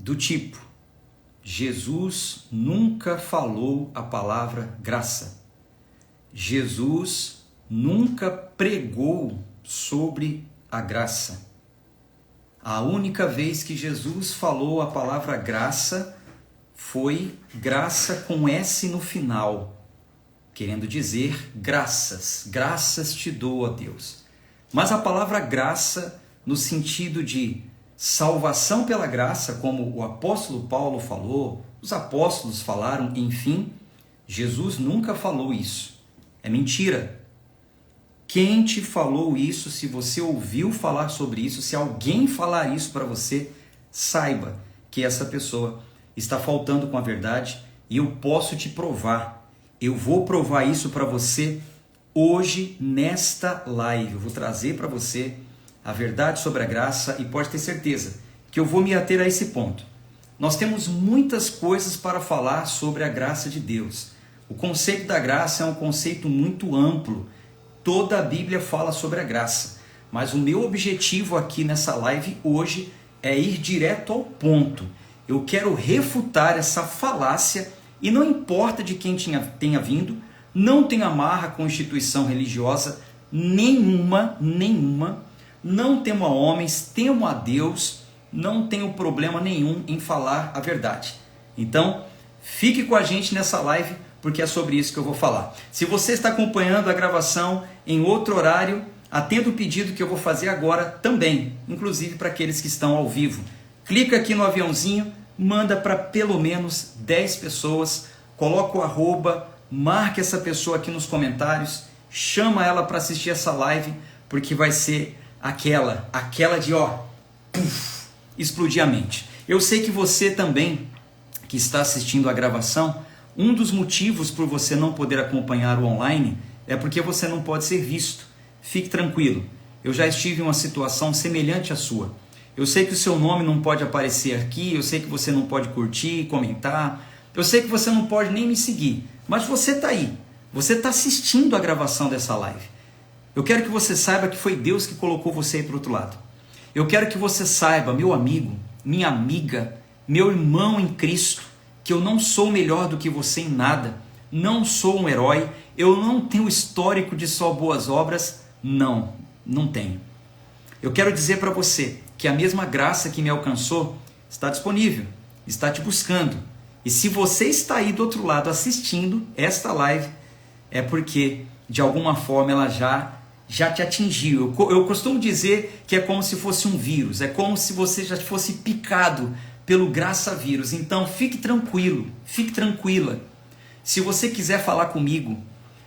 do tipo: Jesus nunca falou a palavra graça. Jesus nunca pregou sobre a graça. A única vez que Jesus falou a palavra graça foi graça com S no final, querendo dizer graças. Graças te dou, ó Deus. Mas a palavra graça, no sentido de salvação pela graça, como o apóstolo Paulo falou, os apóstolos falaram, enfim, Jesus nunca falou isso. É mentira. Quem te falou isso? Se você ouviu falar sobre isso, se alguém falar isso para você, saiba que essa pessoa está faltando com a verdade e eu posso te provar. Eu vou provar isso para você hoje nesta live. Eu vou trazer para você a verdade sobre a graça e pode ter certeza que eu vou me ater a esse ponto. Nós temos muitas coisas para falar sobre a graça de Deus. O conceito da graça é um conceito muito amplo. Toda a Bíblia fala sobre a graça. Mas o meu objetivo aqui nessa live hoje é ir direto ao ponto. Eu quero refutar essa falácia e não importa de quem tenha vindo, não tem amarra com instituição religiosa nenhuma, não temo a homens, temo a Deus, não tenho problema nenhum em falar a verdade. Então, fique com a gente nessa live, porque é sobre isso que eu vou falar. Se você está acompanhando a gravação em outro horário, atenda o pedido que eu vou fazer agora também, inclusive para aqueles que estão ao vivo. Clica aqui no aviãozinho, manda para pelo menos 10 pessoas, coloca o arroba, marque essa pessoa aqui nos comentários, chama ela para assistir essa live, porque vai ser aquela de explodir a mente. Eu sei que você também, que está assistindo a gravação, um dos motivos por você não poder acompanhar o online é porque você não pode ser visto. Fique tranquilo, eu já estive em uma situação semelhante à sua. Eu sei que o seu nome não pode aparecer aqui, eu sei que você não pode curtir, comentar, eu sei que você não pode nem me seguir, mas você está aí, você está assistindo a gravação dessa live. Eu quero que você saiba que foi Deus que colocou você aí para o outro lado. Eu quero que você saiba, meu amigo, minha amiga, meu irmão em Cristo, que eu não sou melhor do que você em nada, não sou um herói, eu não tenho histórico de só boas obras, não tenho. Eu quero dizer para você que a mesma graça que me alcançou está disponível, está te buscando. E se você está aí do outro lado assistindo esta live, é porque de alguma forma ela já te atingiu. Eu costumo dizer que é como se fosse um vírus, é como se você já fosse picado pelo graça-vírus. Então fique tranquilo, fique tranquila. Se você quiser falar comigo,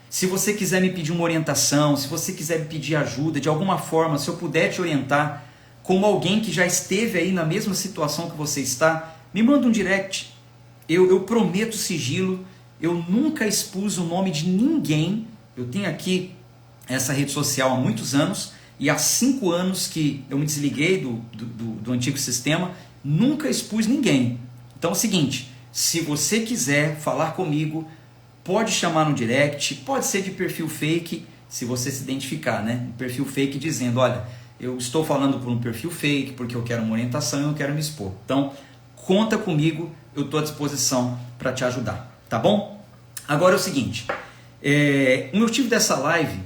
se você quiser me pedir uma orientação, se você quiser me pedir ajuda, de alguma forma, se eu puder te orientar, como alguém que já esteve aí na mesma situação que você está, me manda um direct. Eu prometo sigilo, eu nunca expus o nome de ninguém. Eu tenho aqui essa rede social há muitos anos e há 5 anos que eu me desliguei do antigo sistema, nunca expus ninguém. Então é o seguinte, se você quiser falar comigo, pode chamar no direct, pode ser de perfil fake, se você se identificar, né? Um perfil fake dizendo, olha, eu estou falando por um perfil fake, porque eu quero uma orientação e eu quero me expor. Então, conta comigo, eu estou à disposição para te ajudar, tá bom? Agora é o seguinte, o motivo dessa live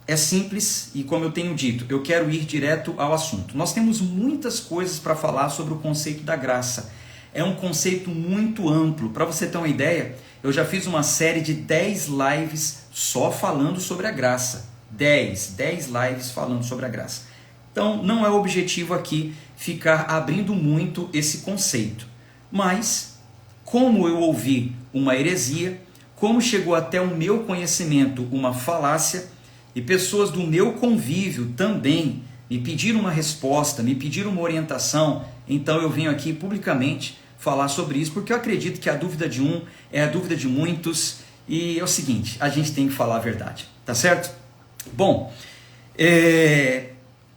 é simples e, como eu tenho dito, eu quero ir direto ao assunto. Nós temos muitas coisas para falar sobre o conceito da graça. É um conceito muito amplo. Para você ter uma ideia, eu já fiz uma série de 10 lives só falando sobre a graça. 10 lives falando sobre a graça. Então, não é o objetivo aqui ficar abrindo muito esse conceito. Mas, como eu ouvi uma heresia, como chegou até o meu conhecimento uma falácia, e pessoas do meu convívio também me pediram uma resposta, me pediram uma orientação, então eu venho aqui publicamente falar sobre isso, porque eu acredito que a dúvida de um é a dúvida de muitos, e é o seguinte, a gente tem que falar a verdade, tá certo? Bom,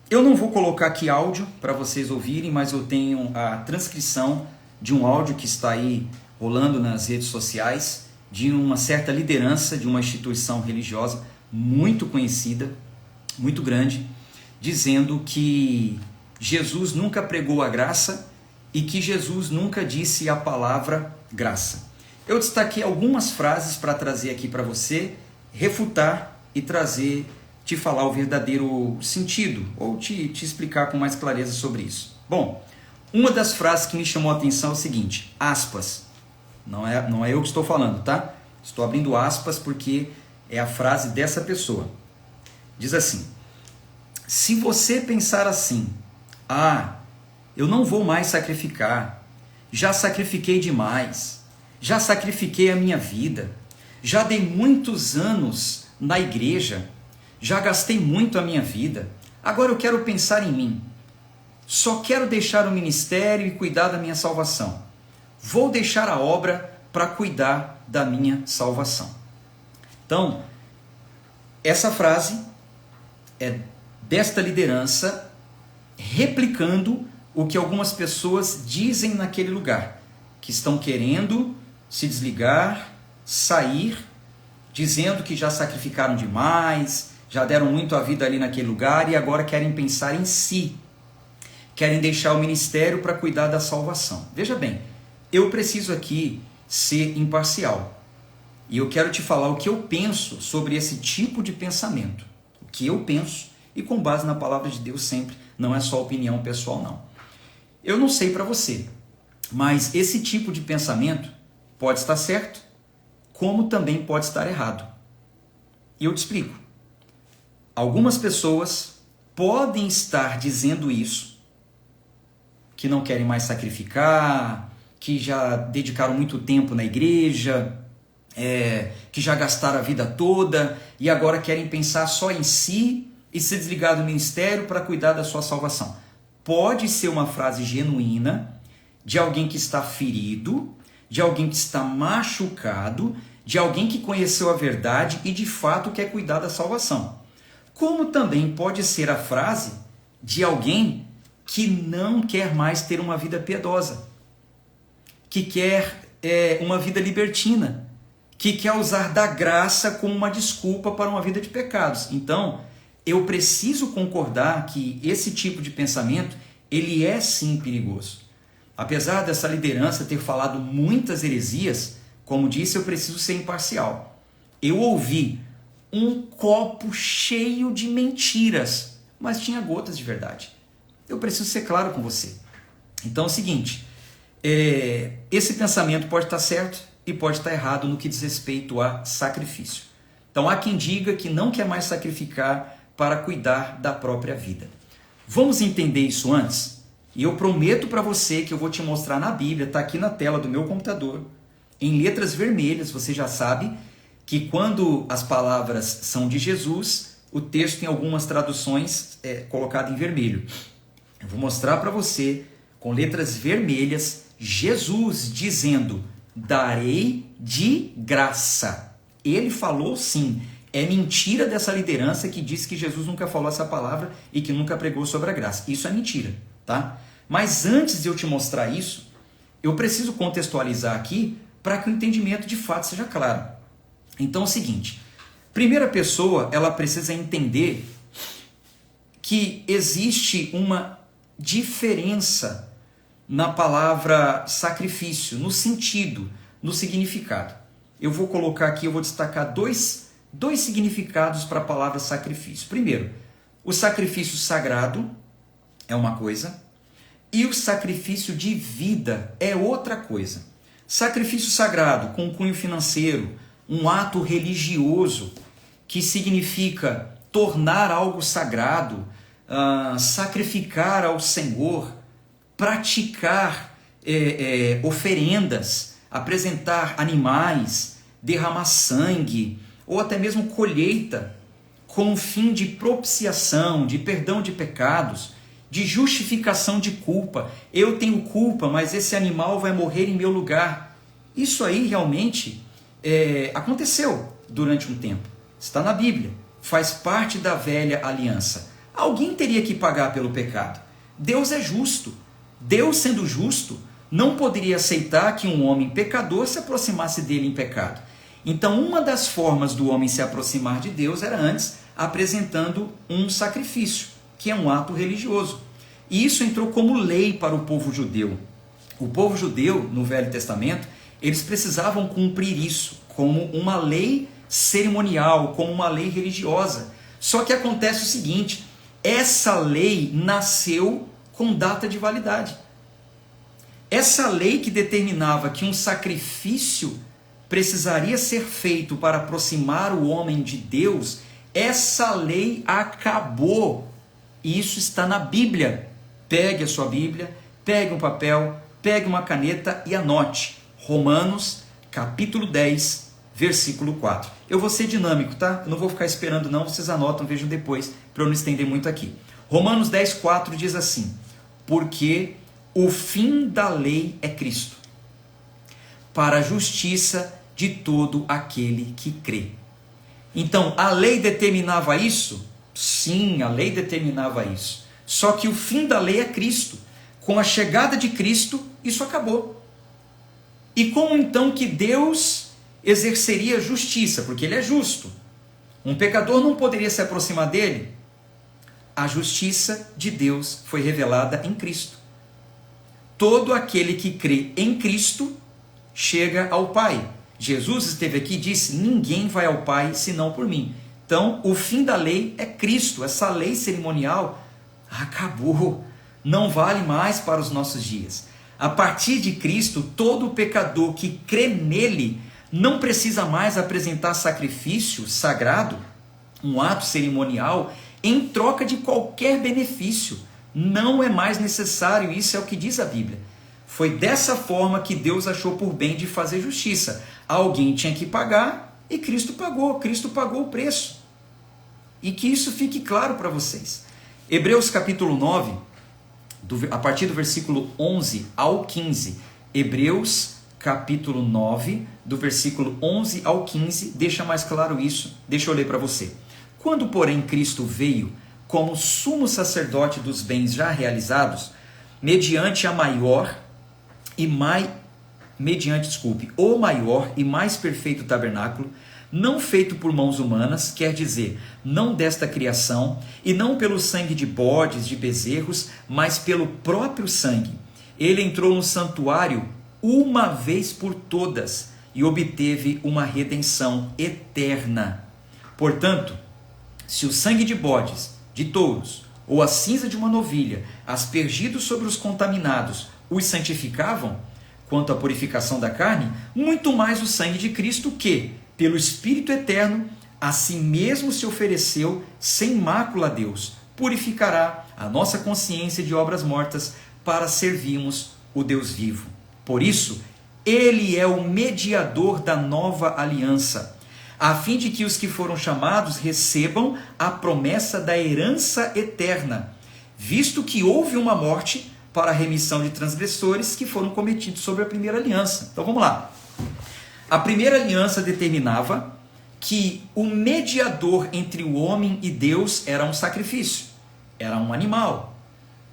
eu não vou colocar aqui áudio para vocês ouvirem, mas eu tenho a transcrição de um áudio que está aí rolando nas redes sociais, de uma certa liderança de uma instituição religiosa muito conhecida, muito grande, dizendo que Jesus nunca pregou a graça e que Jesus nunca disse a palavra graça. Eu destaquei algumas frases para trazer aqui para você, refutar e trazer, te falar o verdadeiro sentido, ou te explicar com mais clareza sobre isso. Bom, uma das frases que me chamou a atenção é o seguinte, aspas, não é eu que estou falando, tá? Estou abrindo aspas porque é a frase dessa pessoa. Diz assim, se você pensar assim, eu não vou mais sacrificar, já sacrifiquei demais, já sacrifiquei a minha vida, já dei muitos anos na igreja, já gastei muito a minha vida, agora eu quero pensar em mim, só quero deixar o ministério e cuidar da minha salvação, vou deixar a obra para cuidar da minha salvação. Então, essa frase é desta liderança replicando o que algumas pessoas dizem naquele lugar, que estão querendo se desligar, sair, dizendo que já sacrificaram demais, já deram muito a vida ali naquele lugar e agora querem pensar em si, querem deixar o ministério para cuidar da salvação. Veja bem, eu preciso aqui ser imparcial e eu quero te falar o que eu penso sobre esse tipo de pensamento, o que eu penso e com base na palavra de Deus sempre, não é só opinião pessoal não. Eu não sei para você, mas esse tipo de pensamento pode estar certo, como também pode estar errado. E eu te explico. Algumas pessoas podem estar dizendo isso, que não querem mais sacrificar, que já dedicaram muito tempo na igreja, que já gastaram a vida toda e agora querem pensar só em si e se desligar do ministério para cuidar da sua salvação. Pode ser uma frase genuína de alguém que está ferido, de alguém que está machucado, de alguém que conheceu a verdade e de fato quer cuidar da salvação. Como também pode ser a frase de alguém que não quer mais ter uma vida piedosa, que quer uma vida libertina, que quer usar da graça como uma desculpa para uma vida de pecados. Então, eu preciso concordar que esse tipo de pensamento, ele é sim perigoso. Apesar dessa liderança ter falado muitas heresias, como disse, eu preciso ser imparcial. Eu ouvi um copo cheio de mentiras, mas tinha gotas de verdade. Eu preciso ser claro com você. Então é o seguinte, esse pensamento pode estar certo e pode estar errado no que diz respeito a sacrifício. Então há quem diga que não quer mais sacrificar para cuidar da própria vida. Vamos entender isso antes? E eu prometo para você que eu vou te mostrar na Bíblia, está aqui na tela do meu computador, em letras vermelhas, você já sabe que quando as palavras são de Jesus, o texto em algumas traduções é colocado em vermelho. Eu vou mostrar para você, com letras vermelhas, Jesus dizendo, darei de graça. Ele falou sim. É mentira dessa liderança que diz que Jesus nunca falou essa palavra e que nunca pregou sobre a graça. Isso é mentira, tá? Mas antes de eu te mostrar isso, eu preciso contextualizar aqui para que o entendimento de fato seja claro. Então é o seguinte, primeira pessoa, ela precisa entender que existe uma diferença na palavra sacrifício, no sentido, no significado. Eu vou colocar aqui, eu vou destacar dois significados para a palavra sacrifício. Primeiro, o sacrifício sagrado é uma coisa e o sacrifício de vida é outra coisa. Sacrifício sagrado com cunho financeiro, um ato religioso que significa tornar algo sagrado, sacrificar ao Senhor, praticar oferendas, apresentar animais, derramar sangue, ou até mesmo colheita, com o fim de propiciação, de perdão de pecados, de justificação de culpa. Eu tenho culpa, mas esse animal vai morrer em meu lugar. Isso aí realmente aconteceu durante um tempo. Está na Bíblia, faz parte da velha aliança. Alguém teria que pagar pelo pecado. Deus é justo. Deus, sendo justo, não poderia aceitar que um homem pecador se aproximasse dele em pecado. Então, uma das formas do homem se aproximar de Deus era antes apresentando um sacrifício, que é um ato religioso. E isso entrou como lei para o povo judeu. O povo judeu, no Velho Testamento, eles precisavam cumprir isso como uma lei cerimonial, como uma lei religiosa. Só que acontece o seguinte, essa lei nasceu com data de validade. Essa lei que determinava que um sacrifício precisaria ser feito para aproximar o homem de Deus, essa lei acabou. E isso está na Bíblia. Pegue a sua Bíblia, pegue um papel, pegue uma caneta e anote. Romanos, capítulo 10, versículo 4. Eu vou ser dinâmico, tá? Eu não vou ficar esperando não, vocês anotam, vejam depois, para eu não estender muito aqui. Romanos 10, 4 diz assim: porque o fim da lei é Cristo, para a justiça de todo aquele que crê. Então, a lei determinava isso? Sim, a lei determinava isso. Só que o fim da lei é Cristo. Com a chegada de Cristo, isso acabou. E como então que Deus exerceria justiça? Porque Ele é justo. Um pecador não poderia se aproximar dele. A justiça de Deus foi revelada em Cristo. Todo aquele que crê em Cristo chega ao Pai. Jesus esteve aqui e disse: ninguém vai ao Pai senão por mim. Então, o fim da lei é Cristo. Essa lei cerimonial acabou. Não vale mais para os nossos dias. A partir de Cristo, todo pecador que crê nele não precisa mais apresentar sacrifício sagrado, um ato cerimonial, em troca de qualquer benefício. Não é mais necessário, isso é o que diz a Bíblia. Foi dessa forma que Deus achou por bem de fazer justiça. Alguém tinha que pagar e Cristo pagou o preço. E que isso fique claro para vocês. Hebreus capítulo 9, a partir do versículo 11 ao 15. Hebreus capítulo 9, do versículo 11 ao 15, deixa mais claro isso. Deixa eu ler para você. Quando, porém, Cristo veio como sumo sacerdote dos bens já realizados, mediante o maior e mais perfeito tabernáculo, não feito por mãos humanas, quer dizer, não desta criação, e não pelo sangue de bodes, de bezerros, mas pelo próprio sangue. Ele entrou no santuário uma vez por todas e obteve uma redenção eterna. Portanto, se o sangue de bodes, de touros, ou a cinza de uma novilha, aspergidos sobre os contaminados, os santificavam, quanto à purificação da carne, muito mais o sangue de Cristo que, pelo Espírito eterno, a si mesmo se ofereceu sem mácula a Deus, purificará a nossa consciência de obras mortas para servirmos o Deus vivo. Por isso, Ele é o mediador da nova aliança, a fim de que os que foram chamados recebam a promessa da herança eterna, visto que houve uma morte para a remissão de transgressores que foram cometidos sobre a primeira aliança. Então vamos lá. A primeira aliança determinava que o mediador entre o homem e Deus era um sacrifício, era um animal.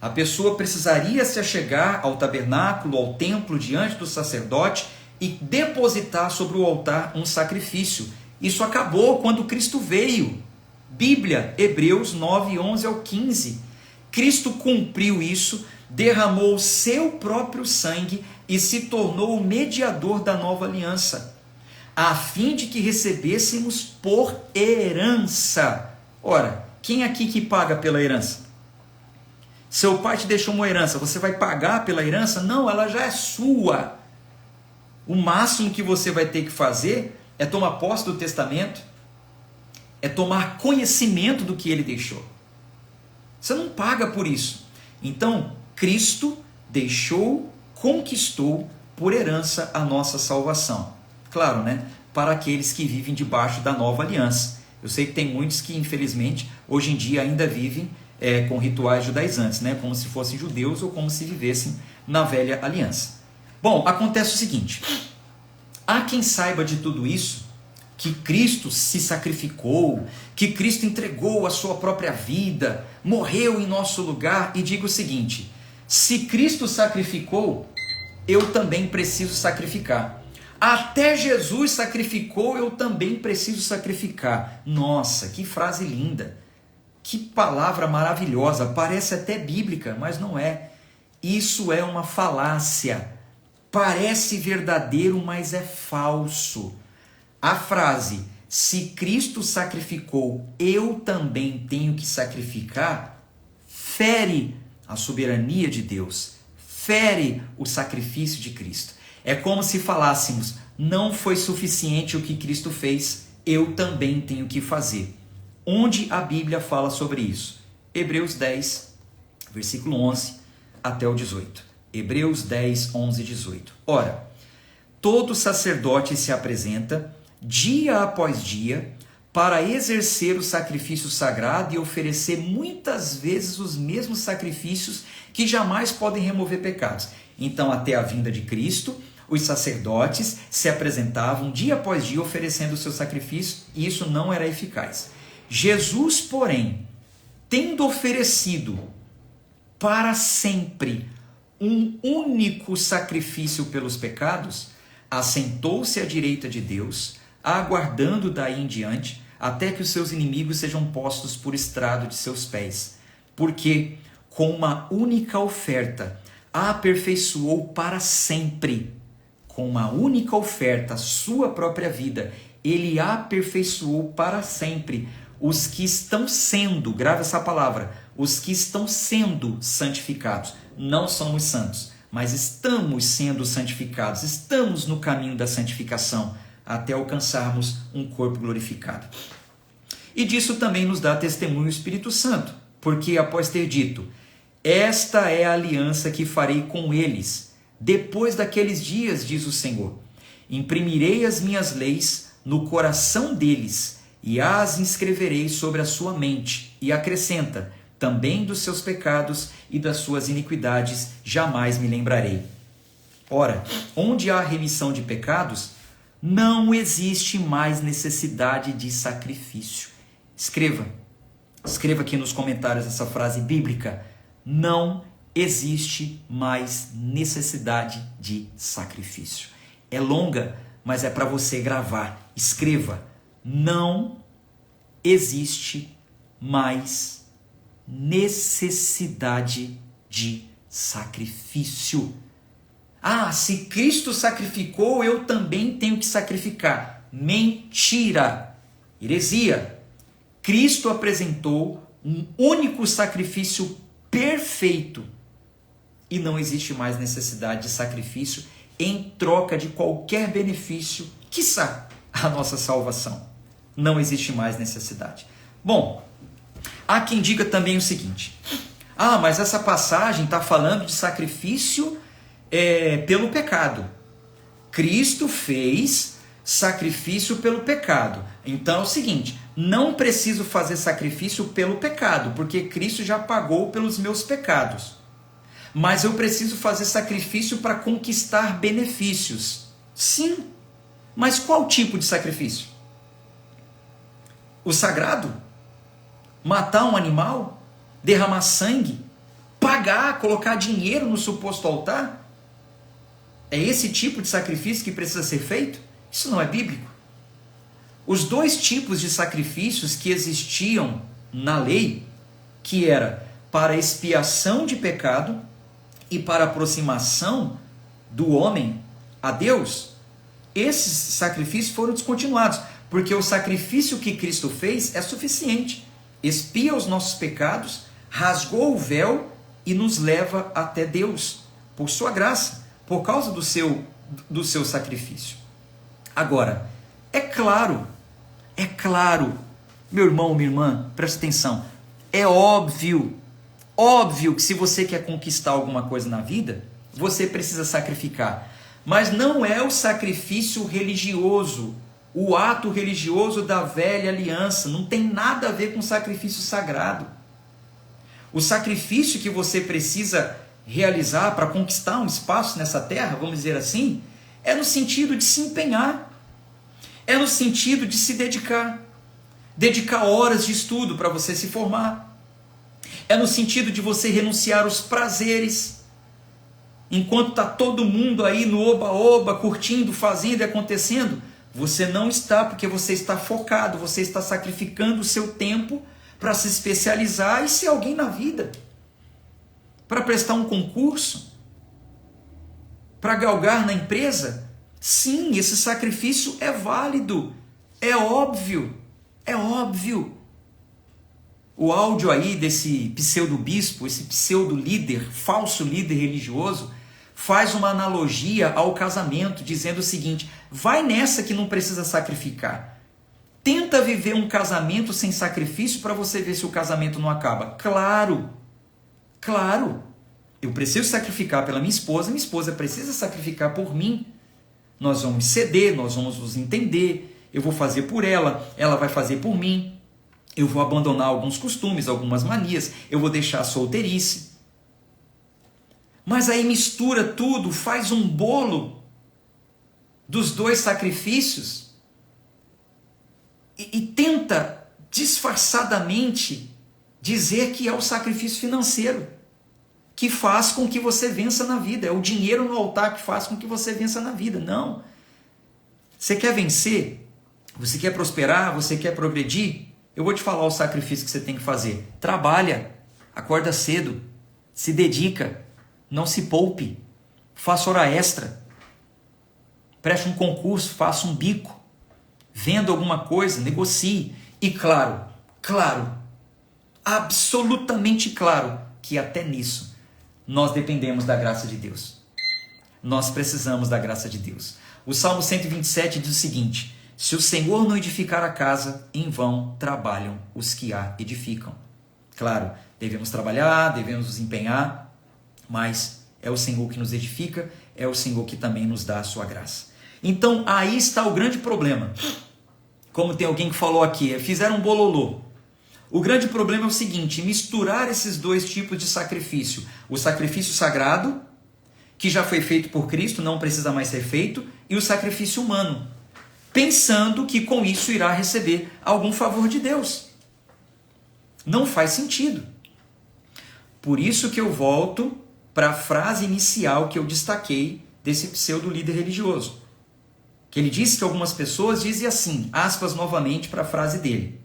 A pessoa precisaria se achegar ao tabernáculo, ao templo, diante do sacerdote e depositar sobre o altar um sacrifício. Isso acabou quando Cristo veio. Bíblia, Hebreus 9, 11 ao 15. Cristo cumpriu isso, derramou o seu próprio sangue e se tornou o mediador da nova aliança, a fim de que recebêssemos por herança. Ora, quem aqui que paga pela herança? Seu pai te deixou uma herança, você vai pagar pela herança? Não, ela já é sua. O máximo que você vai ter que fazer é tomar posse do testamento, é tomar conhecimento do que ele deixou. Você não paga por isso. Então, Cristo deixou, conquistou por herança a nossa salvação. Claro, né? Para aqueles que vivem debaixo da nova aliança. Eu sei que tem muitos que, infelizmente, hoje em dia ainda vivem com rituais judaizantes, né? Como se fossem judeus ou como se vivessem na velha aliança. Bom, acontece o seguinte. Há quem saiba de tudo isso, que Cristo se sacrificou, que Cristo entregou a sua própria vida, morreu em nosso lugar, e diga o seguinte: se Cristo sacrificou, eu também preciso sacrificar. Até Jesus sacrificou, eu também preciso sacrificar. Nossa, que frase linda! Que palavra maravilhosa! Parece até bíblica, mas não é. Isso é uma falácia. Parece verdadeiro, mas é falso. A frase, se Cristo sacrificou, eu também tenho que sacrificar, fere a soberania de Deus, fere o sacrifício de Cristo. É como se falássemos, não foi suficiente o que Cristo fez, eu também tenho que fazer. Onde a Bíblia fala sobre isso? Hebreus 10, versículo 11 até o 18. Hebreus 10, 11 e 18. Ora, todo sacerdote se apresenta dia após dia para exercer o sacrifício sagrado e oferecer muitas vezes os mesmos sacrifícios que jamais podem remover pecados. Então, até a vinda de Cristo, os sacerdotes se apresentavam dia após dia oferecendo o seu sacrifício e isso não era eficaz. Jesus, porém, tendo oferecido para sempre um único sacrifício pelos pecados, assentou-se à direita de Deus, aguardando daí em diante, até que os seus inimigos sejam postos por estrado de seus pés. Porque, com uma única oferta, aperfeiçoou para sempre. Com uma única oferta, sua própria vida, ele aperfeiçoou para sempre os que estão sendo, grave essa palavra, os que estão sendo santificados. Não somos santos, mas estamos sendo santificados, estamos no caminho da santificação, até alcançarmos um corpo glorificado. E disso também nos dá testemunho o Espírito Santo, porque após ter dito, esta é a aliança que farei com eles, depois daqueles dias, diz o Senhor, imprimirei as minhas leis no coração deles e as inscreverei sobre a sua mente, e acrescenta, também dos seus pecados e das suas iniquidades jamais me lembrarei. Ora, onde há remissão de pecados, não existe mais necessidade de sacrifício. Escreva aqui nos comentários essa frase bíblica. Não existe mais necessidade de sacrifício. É longa, mas é para você gravar. Escreva. Não existe mais necessidade de sacrifício. Ah, se Cristo sacrificou, eu também tenho que sacrificar. Mentira! Heresia! Cristo apresentou um único sacrifício perfeito e não existe mais necessidade de sacrifício em troca de qualquer benefício, quiçá a nossa salvação. Não existe mais necessidade. Bom, há quem diga também o seguinte, mas essa passagem está falando de sacrifício pelo pecado. Cristo fez sacrifício pelo pecado. Então é o seguinte, não preciso fazer sacrifício pelo pecado, porque Cristo já pagou pelos meus pecados. Mas eu preciso fazer sacrifício para conquistar benefícios. Sim, mas qual tipo de sacrifício? O sagrado? Matar um animal? Derramar sangue? Pagar, colocar dinheiro no suposto altar? É esse tipo de sacrifício que precisa ser feito? Isso não é bíblico. Os dois tipos de sacrifícios que existiam na lei, que era para expiação de pecado e para aproximação do homem a Deus, esses sacrifícios foram descontinuados, porque o sacrifício que Cristo fez é suficiente. Expia os nossos pecados, rasgou o véu e nos leva até Deus, por sua graça, por causa do seu sacrifício. Agora, é claro, meu irmão, minha irmã, presta atenção, é óbvio que se você quer conquistar alguma coisa na vida, você precisa sacrificar, mas não é o sacrifício religioso, o ato religioso da velha aliança, não tem nada a ver com sacrifício sagrado. O sacrifício que você precisa realizar para conquistar um espaço nessa terra, vamos dizer assim, é no sentido de se empenhar, é no sentido de se dedicar horas de estudo para você se formar, é no sentido de você renunciar aos prazeres, enquanto está todo mundo aí no oba-oba, curtindo, fazendo e acontecendo, você não está, porque você está focado, você está sacrificando o seu tempo para se especializar e ser alguém na vida. Para prestar um concurso? Para galgar na empresa? Sim, esse sacrifício é válido, é óbvio, é óbvio. O áudio aí desse pseudo-bispo, esse pseudo-líder, falso líder religioso, faz uma analogia ao casamento, dizendo o seguinte: vai nessa que não precisa sacrificar. Tenta viver um casamento sem sacrifício para você ver se o casamento não acaba. Claro, claro. Eu preciso sacrificar pela minha esposa precisa sacrificar por mim. Nós vamos ceder, nós vamos nos entender, eu vou fazer por ela, ela vai fazer por mim. Eu vou abandonar alguns costumes, algumas manias, eu vou deixar a solteirice. Mas aí mistura tudo, faz um bolo dos dois sacrifícios e tenta disfarçadamente dizer que é o sacrifício financeiro que faz com que você vença na vida. É o dinheiro no altar que faz com que você vença na vida. Não. Você quer vencer? Você quer prosperar? Você quer progredir? Eu vou te falar o sacrifício que você tem que fazer. Trabalha, acorda cedo, se dedica, não se poupe, faça hora extra, preste um concurso, faça um bico, venda alguma coisa, negocie. E claro, absolutamente claro, que até nisso nós dependemos da graça de Deus. Nós precisamos da graça de Deus. O Salmo 127 diz o seguinte: se o Senhor não edificar a casa, em vão trabalham os que a edificam. Claro, devemos trabalhar, devemos nos empenhar, mas é o Senhor que nos edifica, é o Senhor que também nos dá a sua graça. Então, aí está o grande problema. Como tem alguém que falou aqui, fizeram um bololô. O grande problema é o seguinte: misturar esses dois tipos de sacrifício. O sacrifício sagrado, que já foi feito por Cristo, não precisa mais ser feito, e o sacrifício humano, pensando que com isso irá receber algum favor de Deus. Não faz sentido. Por isso que eu volto para a frase inicial que eu destaquei desse pseudo-líder religioso. Que ele disse que algumas pessoas dizem assim, aspas novamente para a frase dele: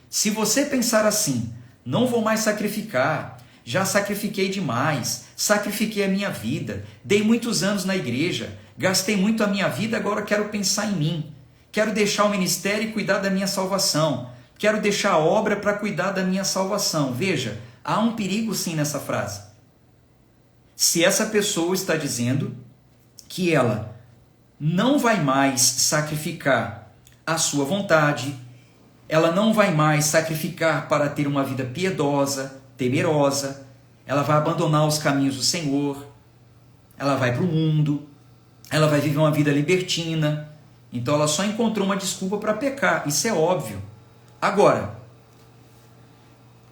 se você pensar assim, não vou mais sacrificar, já sacrifiquei demais, sacrifiquei a minha vida, dei muitos anos na igreja, gastei muito a minha vida, agora quero pensar em mim. Quero deixar o ministério e cuidar da minha salvação. Quero deixar a obra para cuidar da minha salvação. Veja, há um perigo sim nessa frase. Se essa pessoa está dizendo que ela não vai mais sacrificar a sua vontade, ela não vai mais sacrificar para ter uma vida piedosa, temerosa, ela vai abandonar os caminhos do Senhor, ela vai para o mundo, ela vai viver uma vida libertina, então ela só encontrou uma desculpa para pecar, isso é óbvio. Agora,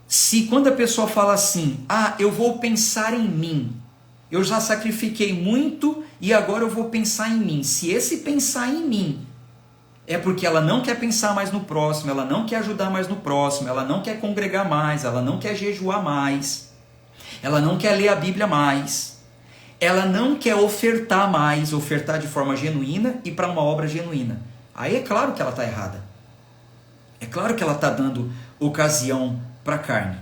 se quando a pessoa fala assim, eu vou pensar em mim, eu já sacrifiquei muito e agora eu vou pensar em mim, se esse pensar em mim é porque ela não quer pensar mais no próximo, ela não quer ajudar mais no próximo, ela não quer congregar mais, ela não quer jejuar mais, ela não quer ler a Bíblia mais, ela não quer ofertar mais, ofertar de forma genuína e para uma obra genuína. Aí é claro que ela está errada. É claro que ela está dando ocasião para a carne.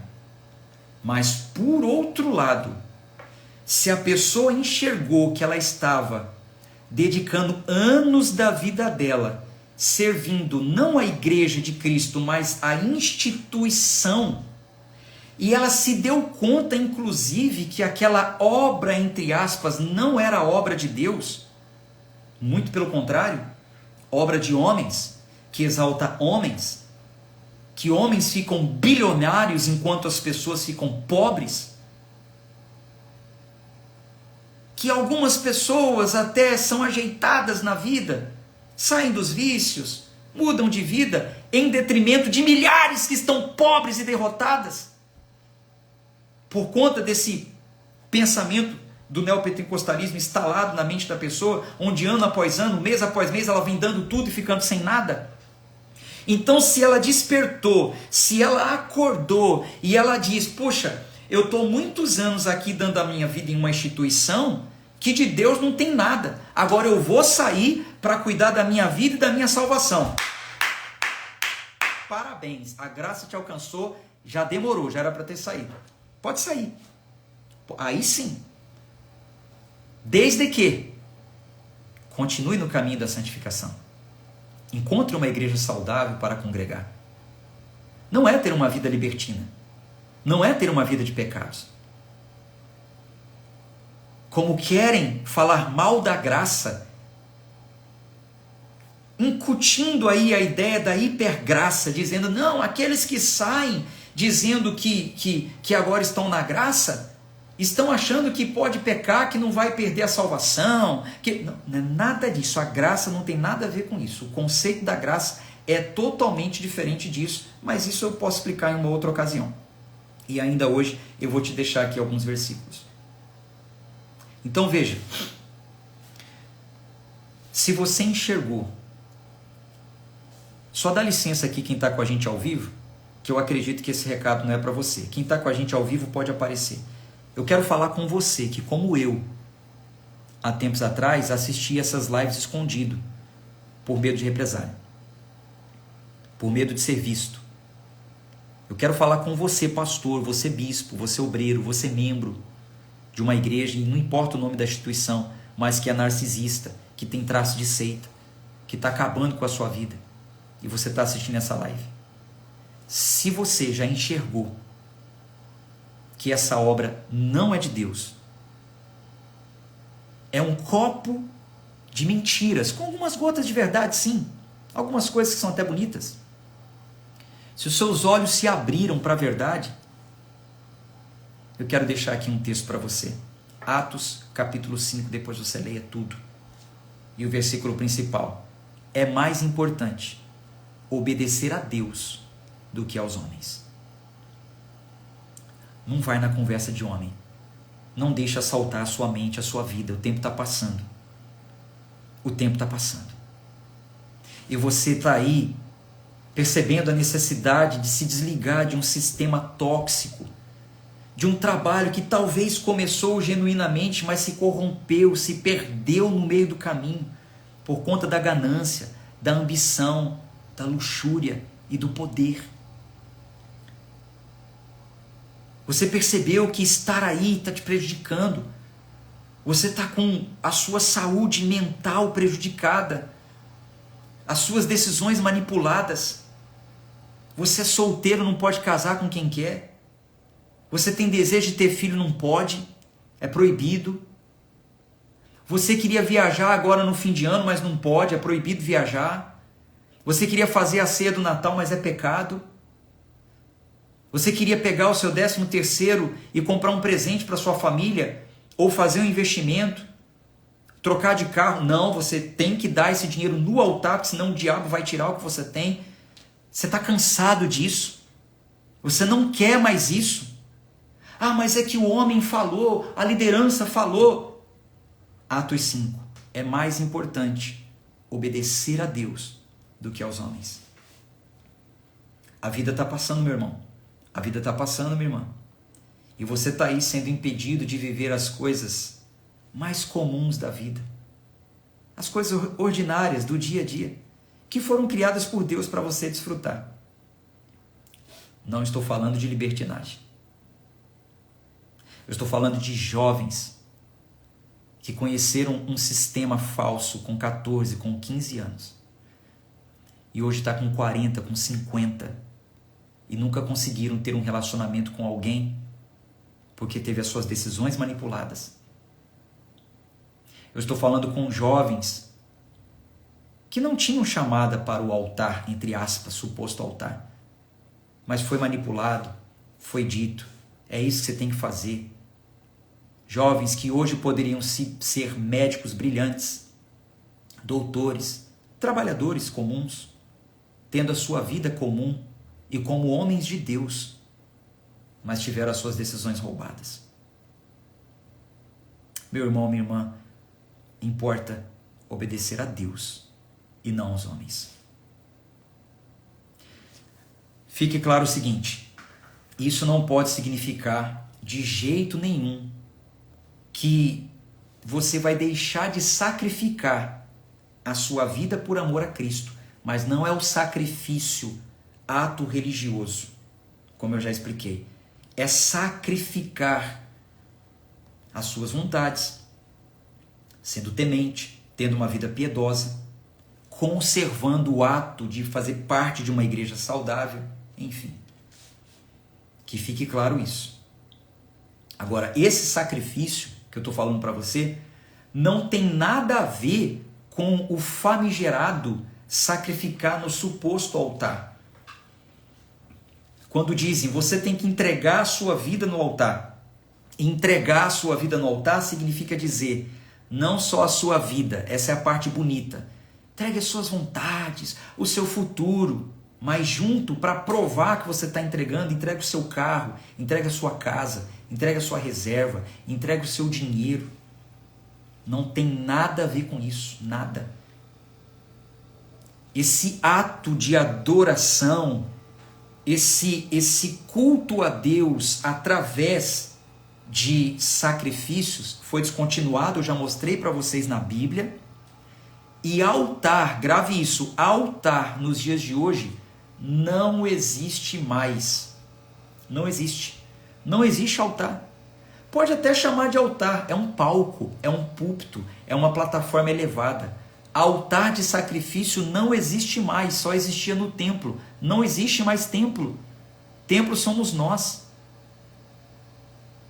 Mas por outro lado, se a pessoa enxergou que ela estava dedicando anos da vida dela servindo não a igreja de Cristo, mas a instituição, e ela se deu conta, inclusive, que aquela obra, entre aspas, não era obra de Deus, muito pelo contrário, obra de homens, que exalta homens, que homens ficam bilionários enquanto as pessoas ficam pobres, que algumas pessoas até são ajeitadas na vida, saem dos vícios, mudam de vida, em detrimento de milhares que estão pobres e derrotadas, por conta desse pensamento do neopentecostalismo instalado na mente da pessoa, onde ano após ano, mês após mês, ela vem dando tudo e ficando sem nada. Então, se ela despertou, se ela acordou e ela diz, poxa, eu estou muitos anos aqui dando a minha vida em uma instituição que de Deus não tem nada, agora eu vou sair para cuidar da minha vida e da minha salvação. Parabéns, a graça te alcançou, já demorou, já era para ter saído. Pode sair. Aí sim. Desde que continue no caminho da santificação. Encontre uma igreja saudável para congregar. Não é ter uma vida libertina. Não é ter uma vida de pecados. Como querem falar mal da graça, incutindo aí a ideia da hipergraça, dizendo, não, aqueles que saem dizendo que agora estão na graça, estão achando que pode pecar, que não vai perder a salvação. Não é nada disso. A graça não tem nada a ver com isso. O conceito da graça é totalmente diferente disso, mas isso eu posso explicar em uma outra ocasião. E ainda hoje eu vou te deixar aqui alguns versículos. Então veja, se você enxergou, só dá licença aqui quem está com a gente ao vivo, que eu acredito que esse recado não é para você. Quem está com a gente ao vivo pode aparecer. Eu quero falar com você que, como eu, há tempos atrás, assisti essas lives escondido, por medo de represália, por medo de ser visto. Eu quero falar com você, pastor, você bispo, você obreiro, você membro de uma igreja, e não importa o nome da instituição, mas que é narcisista, que tem traço de seita, que está acabando com a sua vida, e você está assistindo essa live. Se você já enxergou que essa obra não é de Deus, é um copo de mentiras, com algumas gotas de verdade, sim, algumas coisas que são até bonitas. Se os seus olhos se abriram para a verdade, eu quero deixar aqui um texto para você. Atos, capítulo 5, depois você leia tudo. E o versículo principal. É mais importante obedecer a Deus do que aos homens. Não vai na conversa de homem. Não deixa assaltar a sua mente, a sua vida. O tempo está passando. O tempo está passando. E você está aí percebendo a necessidade de se desligar de um sistema tóxico, de um trabalho que talvez começou genuinamente, mas se corrompeu, se perdeu no meio do caminho, por conta da ganância, da ambição, da luxúria e do poder. Você percebeu que estar aí está te prejudicando. Você está com a sua saúde mental prejudicada, as suas decisões manipuladas. Você é solteiro, não pode casar com quem quer. Você tem desejo de ter filho, não pode, é proibido. Você queria viajar agora no fim de ano, mas não pode, é proibido viajar. Você queria fazer a ceia do Natal, mas é pecado. Você queria pegar o seu 13º e comprar um presente para sua família, ou fazer um investimento, trocar de carro. Não, você tem que dar esse dinheiro no altar, porque senão o diabo vai tirar o que você tem. Você está cansado disso. Você não quer mais isso. Ah, mas é que o homem falou, a liderança falou. Atos 5. É mais importante obedecer a Deus do que aos homens. A vida está passando, meu irmão. A vida está passando, minha irmã. E você está aí sendo impedido de viver as coisas mais comuns da vida. As coisas ordinárias do dia a dia, que foram criadas por Deus para você desfrutar. Não estou falando de libertinagem. Eu estou falando de jovens que conheceram um sistema falso com 14, com 15 anos. E hoje está com 40, com 50. E nunca conseguiram ter um relacionamento com alguém porque teve as suas decisões manipuladas. Eu estou falando com jovens que não tinham chamada para o altar, entre aspas, suposto altar. Mas foi manipulado, foi dito, é isso que você tem que fazer. Jovens que hoje poderiam ser médicos brilhantes, doutores, trabalhadores comuns, tendo a sua vida comum e como homens de Deus, mas tiveram as suas decisões roubadas. Meu irmão, minha irmã, importa obedecer a Deus e não aos homens. Fique claro o seguinte, isso não pode significar de jeito nenhum que você vai deixar de sacrificar a sua vida por amor a Cristo, mas não é o sacrifício, ato religioso, como eu já expliquei. É sacrificar as suas vontades, sendo temente, tendo uma vida piedosa, conservando o ato de fazer parte de uma igreja saudável, enfim. Que fique claro isso. Agora, esse sacrifício que eu estou falando para você não tem nada a ver com o famigerado sacrificar no suposto altar. Quando dizem, você tem que entregar a sua vida no altar. Entregar a sua vida no altar significa dizer, não só a sua vida, essa é a parte bonita. Entregue as suas vontades, o seu futuro, mas junto, para provar que você está entregando, entregue o seu carro, entregue a sua casa, entregue a sua reserva, entregue o seu dinheiro. Não tem nada a ver com isso, nada. Esse ato de adoração, esse culto a Deus através de sacrifícios foi descontinuado, eu já mostrei para vocês na Bíblia. E altar, grave isso, altar nos dias de hoje não existe mais. Não existe. Não existe altar. Pode até chamar de altar, é um palco, é um púlpito, é uma plataforma elevada. Altar de sacrifício não existe mais, só existia no templo. Não existe mais templo. Templo somos nós.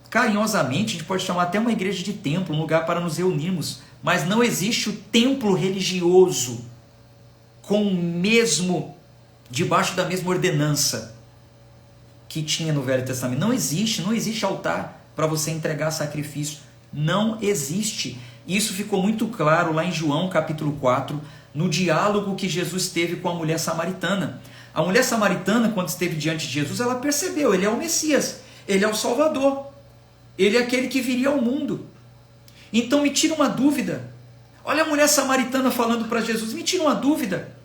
Carinhosamente, a gente pode chamar até uma igreja de templo, um lugar para nos reunirmos, mas não existe o templo religioso com o mesmo, debaixo da mesma ordenança que tinha no Velho Testamento. Não existe altar para você entregar sacrifício. Não existe. Isso ficou muito claro lá em João capítulo 4, no diálogo que Jesus teve com a mulher samaritana. A mulher samaritana, quando esteve diante de Jesus, ela percebeu, ele é o Messias, ele é o Salvador, ele é aquele que viria ao mundo. Então me tira uma dúvida. Olha a mulher samaritana falando para Jesus, me tira uma dúvida.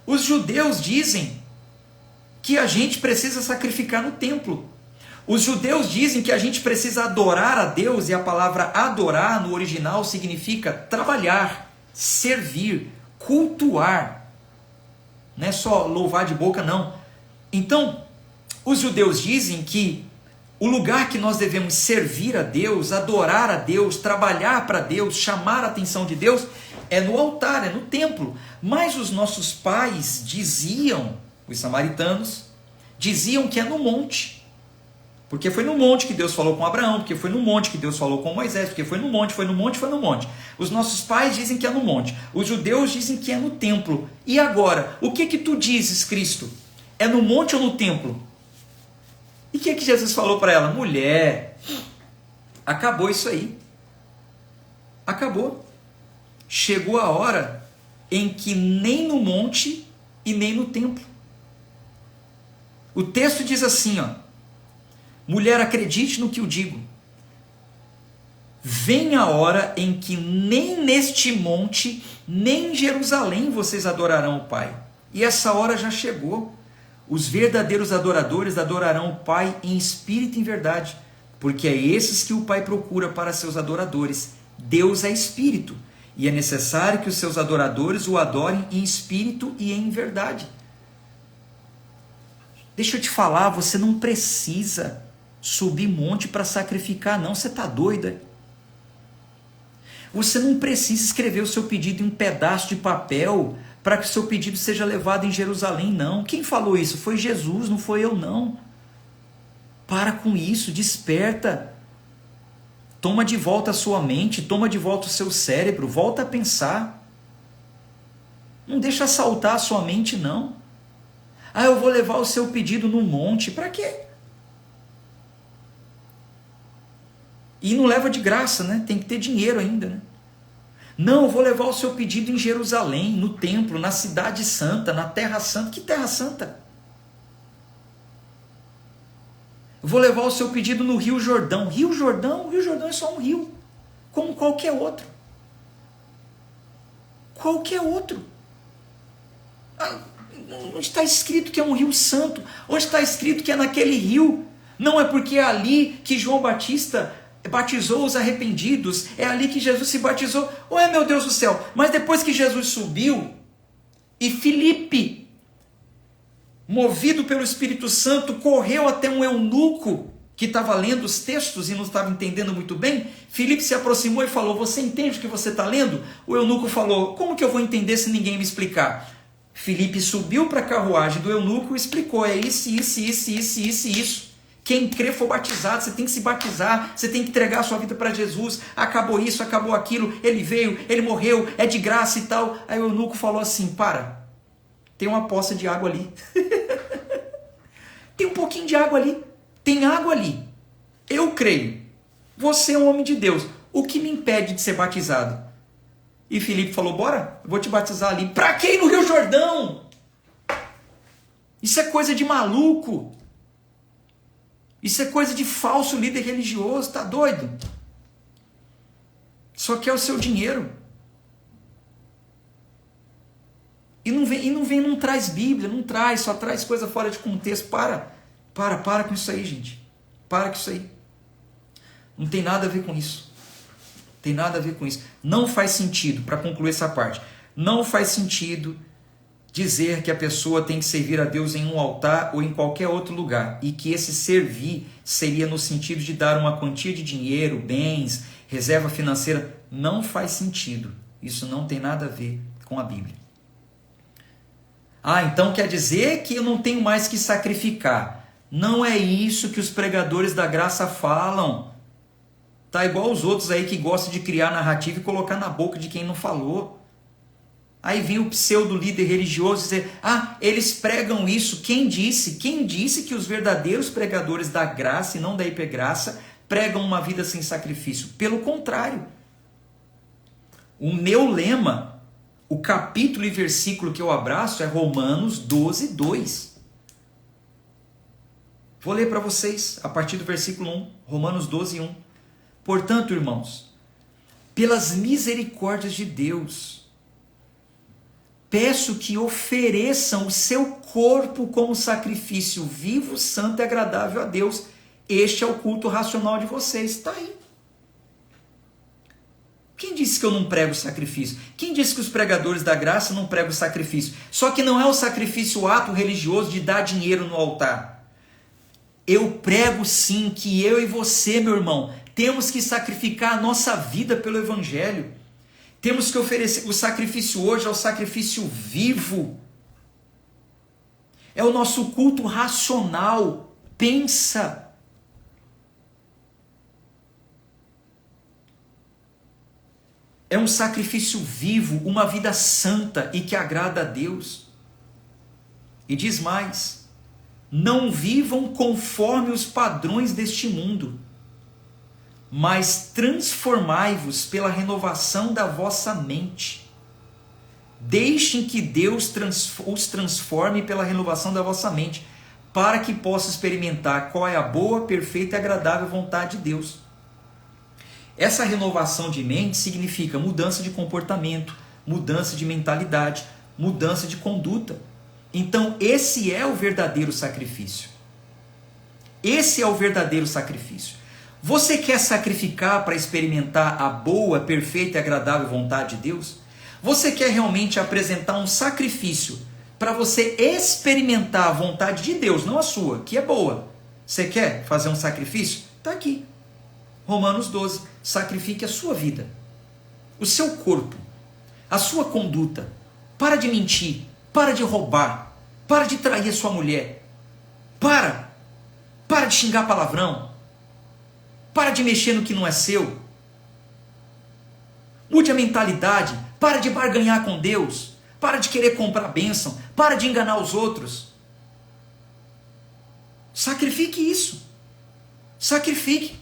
Os judeus dizem que a gente precisa sacrificar no templo. Os judeus dizem que a gente precisa adorar a Deus, e a palavra adorar no original significa trabalhar, servir, cultuar. Não é só louvar de boca, não. Então, os judeus dizem que o lugar que nós devemos servir a Deus, adorar a Deus, trabalhar para Deus, chamar a atenção de Deus, é no altar, é no templo. Mas os nossos pais diziam, os samaritanos, diziam que é no monte. Porque foi no monte que Deus falou com Abraão, porque foi no monte que Deus falou com Moisés, porque foi no monte, foi no monte, foi no monte. Os nossos pais dizem que é no monte. Os judeus dizem que é no templo. E agora, o que tu dizes, Cristo? É no monte ou no templo? E o que Jesus falou para ela? Mulher, acabou isso aí. Acabou. Chegou a hora em que nem no monte e nem no templo. O texto diz assim, ó. Mulher, acredite no que eu digo. Vem a hora em que nem neste monte, nem em Jerusalém vocês adorarão o Pai. E essa hora já chegou. Os verdadeiros adoradores adorarão o Pai em espírito e em verdade, porque é esses que o Pai procura para seus adoradores. Deus é espírito, e é necessário que os seus adoradores o adorem em espírito e em verdade. Deixa eu te falar, você não precisa subir monte para sacrificar, não. Você está doida? Você não precisa escrever o seu pedido em um pedaço de papel para que o seu pedido seja levado em Jerusalém, não. Quem falou isso? Foi Jesus, não foi eu, não. Para com isso, desperta. Toma de volta a sua mente, toma de volta o seu cérebro, volta a pensar. Não deixa assaltar a sua mente, não. Ah, eu vou levar o seu pedido no monte. Para quê? E não leva de graça, né? Tem que ter dinheiro ainda, né? Não, eu vou levar o seu pedido em Jerusalém, no templo, na cidade santa, na terra santa. Que terra santa? Eu vou levar o seu pedido no Rio Jordão. Rio Jordão? Rio Jordão é só um rio, como qualquer outro. Qualquer outro. Onde está escrito que é um rio santo? Onde está escrito que é naquele rio? Não é porque é ali que João Batista batizou os arrependidos, é ali que Jesus se batizou. Ué, meu Deus do céu, mas depois que Jesus subiu, e Filipe, movido pelo Espírito Santo, correu até um eunuco que estava lendo os textos e não estava entendendo muito bem, Filipe se aproximou e falou: você entende o que você está lendo? O eunuco falou: como que eu vou entender se ninguém me explicar? Filipe subiu para a carruagem do eunuco e explicou: é isso. Quem crê for batizado, você tem que se batizar, você tem que entregar a sua vida para Jesus, acabou isso, acabou aquilo, ele veio, ele morreu, é de graça e tal. Aí o eunuco falou assim: para, tem uma poça de água ali, tem um pouquinho de água ali, tem água ali, eu creio, você é um homem de Deus, o que me impede de ser batizado? E Filipe falou: bora, eu vou te batizar ali. Pra quem no Rio Jordão? Isso é coisa de maluco. Isso é coisa de falso líder religioso, tá doido? Só quer o seu dinheiro. E não traz Bíblia, não traz, só traz coisa fora de contexto. Para com isso aí, gente. Para com isso aí. Não tem nada a ver com isso. Tem nada a ver com isso. Não faz sentido, para concluir essa parte, não faz sentido dizer que a pessoa tem que servir a Deus em um altar ou em qualquer outro lugar, e que esse servir seria no sentido de dar uma quantia de dinheiro, bens, reserva financeira. Não faz sentido. Isso não tem nada a ver com a Bíblia. Ah, então quer dizer que eu não tenho mais que sacrificar. Não é isso que os pregadores da graça falam. Tá igual os outros aí que gostam de criar narrativa e colocar na boca de quem não falou. Aí vem o pseudo líder religioso dizer: ah, eles pregam isso. Quem disse? Quem disse que os verdadeiros pregadores da graça e não da hipergraça pregam uma vida sem sacrifício? Pelo contrário. O meu lema, o capítulo e versículo que eu abraço é Romanos 12, 2. Vou ler para vocês a partir do versículo 1, Romanos 12, 1. Portanto, irmãos, pelas misericórdias de Deus, peço que ofereçam o seu corpo como sacrifício vivo, santo e agradável a Deus. Este é o culto racional de vocês. Está aí. Quem disse que eu não prego sacrifício? Quem disse que os pregadores da graça não pregam sacrifício? Só que não é o sacrifício, o ato religioso de dar dinheiro no altar. Eu prego sim que eu e você, meu irmão, temos que sacrificar a nossa vida pelo Evangelho. Temos que oferecer. O sacrifício hoje é o sacrifício vivo. É o nosso culto racional. Pensa. É um sacrifício vivo, uma vida santa e que agrada a Deus. E diz mais: não vivam conforme os padrões deste mundo, mas transformai-vos pela renovação da vossa mente. Deixem que Deus os transforme pela renovação da vossa mente, para que possa experimentar qual é a boa, perfeita e agradável vontade de Deus. Essa renovação de mente significa mudança de comportamento, mudança de mentalidade, mudança de conduta. Então, esse é o verdadeiro sacrifício. Esse é o verdadeiro sacrifício. Você quer sacrificar para experimentar a boa, perfeita e agradável vontade de Deus? Você quer realmente apresentar um sacrifício para você experimentar a vontade de Deus, não a sua, que é boa? Você quer fazer um sacrifício? Está aqui. Romanos 12. Sacrifique a sua vida, o seu corpo, a sua conduta. Para de mentir, para de roubar, para de trair a sua mulher. Para de xingar palavrão. Para de mexer no que não é seu. Mude a mentalidade. Para de barganhar com Deus. Para de querer comprar bênção. Para de enganar os outros. Sacrifique isso. Sacrifique.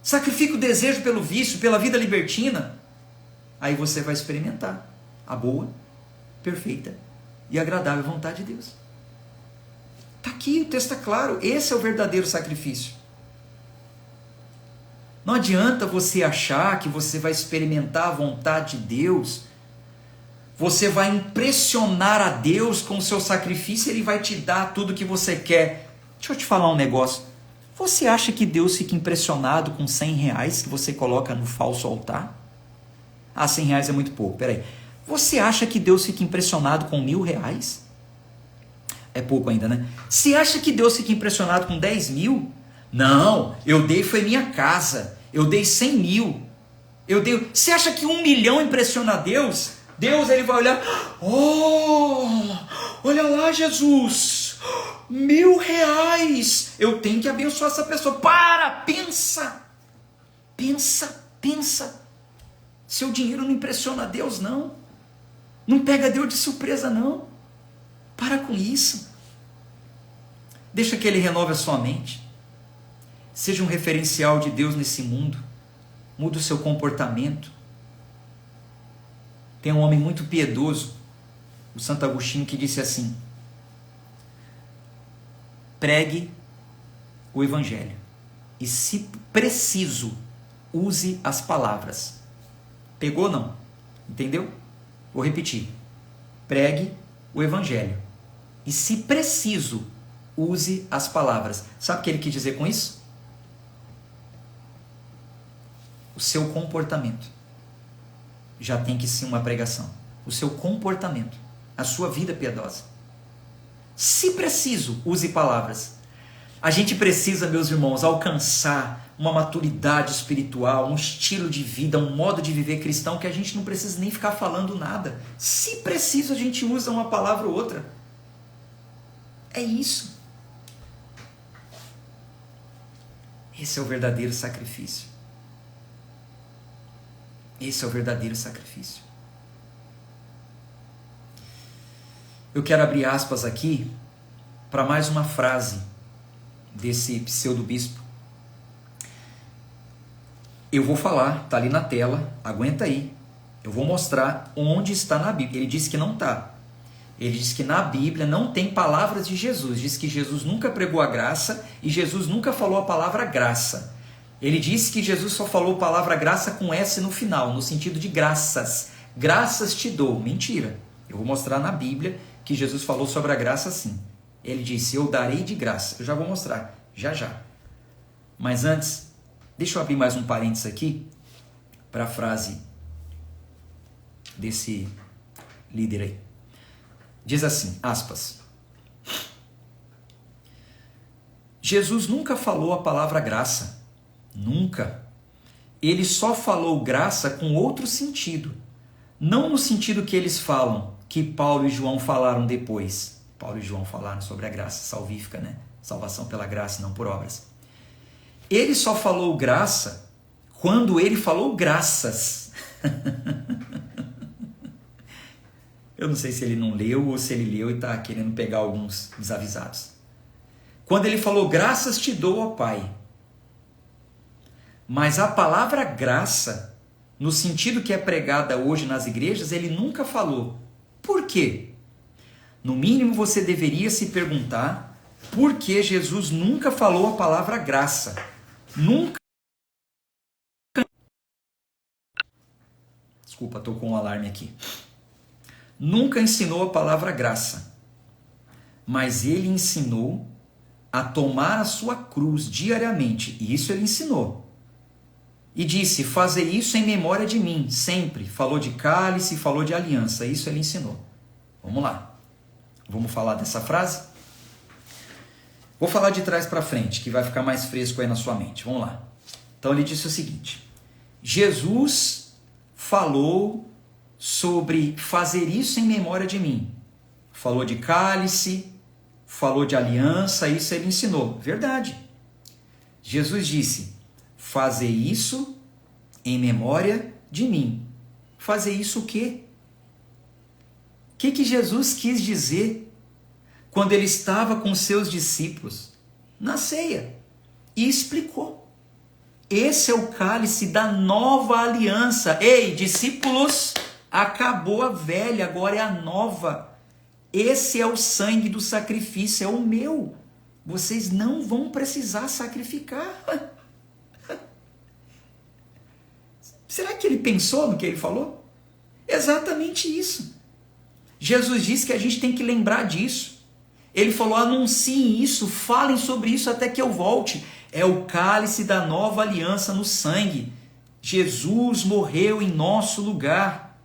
Sacrifique o desejo pelo vício, pela vida libertina. Aí você vai experimentar a boa, perfeita e agradável vontade de Deus. Está aqui, o texto está claro. Esse é o verdadeiro sacrifício. Não adianta você achar que você vai experimentar a vontade de Deus, você vai impressionar a Deus com o seu sacrifício, Ele vai te dar tudo o que você quer. Deixa eu te falar um negócio. Você acha que Deus fica impressionado com R$100 que você coloca no falso altar? Ah, R$100 é muito pouco, peraí. Você acha que Deus fica impressionado com R$1.000? É pouco ainda, né? Você acha que Deus fica impressionado com 10 mil? Não, eu dei foi minha casa, eu dei 100 mil, eu dei... Você acha que 1 milhão impressiona Deus? Deus, ele vai olhar, oh, olha lá Jesus, R$ 1.000, eu tenho que abençoar essa pessoa. Pensa, seu dinheiro não impressiona Deus não, não pega Deus de surpresa não, para com isso, deixa que ele renove a sua mente, seja um referencial de Deus nesse mundo, muda o seu comportamento. Tem um homem muito piedoso, o Santo Agostinho, que disse assim: pregue o evangelho e, se preciso, use as palavras. Pegou ou não? Entendeu? Vou repetir. Pregue o evangelho e, se preciso, use as palavras. Sabe o que ele quis dizer com isso? O seu comportamento já tem que ser uma pregação. O seu comportamento, a sua vida piedosa. Se preciso, use palavras. A gente precisa, meus irmãos, alcançar uma maturidade espiritual, um estilo de vida, um modo de viver cristão que a gente não precisa nem ficar falando nada. Se preciso, a gente usa uma palavra ou outra. É isso. Esse é o verdadeiro sacrifício. Esse é o verdadeiro sacrifício. Eu quero abrir aspas aqui para mais uma frase desse pseudo-bispo. Eu vou falar, está ali na tela, aguenta aí. Eu vou mostrar onde está na Bíblia. Ele disse que não está. Ele diz que na Bíblia não tem palavras de Jesus. Diz que Jesus nunca pregou a graça e Jesus nunca falou a palavra graça. Ele disse que Jesus só falou a palavra graça com S no final, no sentido de graças. Graças te dou. Mentira. Eu vou mostrar na Bíblia que Jesus falou sobre a graça assim. Ele disse, eu darei de graça. Eu já vou mostrar, já. Mas antes, deixa eu abrir mais um parênteses aqui para a frase desse líder aí. Diz assim, aspas. Jesus nunca falou a palavra graça. Nunca. Ele só falou graça com outro sentido. Não no sentido que eles falam, que Paulo e João falaram depois. Paulo e João falaram sobre a graça salvífica, né? Salvação pela graça, não por obras. Ele só falou graça quando ele falou graças. Eu não sei se ele não leu ou se ele leu e está querendo pegar alguns desavisados. Quando ele falou graças te dou, ó Pai. Mas a palavra graça, no sentido que é pregada hoje nas igrejas, ele nunca falou. Por quê? No mínimo você deveria se perguntar por que Jesus nunca falou a palavra graça. Nunca. Desculpa, estou com um alarme aqui. Nunca ensinou a palavra graça. Mas ele ensinou a tomar a sua cruz diariamente. E isso ele ensinou. E disse, fazer isso em memória de mim, sempre. Falou de cálice, falou de aliança. Isso ele ensinou. Vamos lá. Vamos falar dessa frase? Vou falar de trás para frente, que vai ficar mais fresco aí na sua mente. Vamos lá. Então ele disse o seguinte. Jesus falou sobre fazer isso em memória de mim. Falou de cálice, falou de aliança, isso ele ensinou. Verdade. Jesus disse, fazer isso em memória de mim. Fazer isso o quê? O que Jesus quis dizer quando ele estava com seus discípulos na ceia? E explicou. Esse é o cálice da nova aliança. Ei, discípulos, acabou a velha, agora é a nova. Esse é o sangue do sacrifício, é o meu. Vocês não vão precisar sacrificar. Será que ele pensou no que ele falou? Exatamente isso. Jesus disse que a gente tem que lembrar disso. Ele falou, anunciem isso, falem sobre isso até que eu volte. É o cálice da nova aliança no sangue. Jesus morreu em nosso lugar.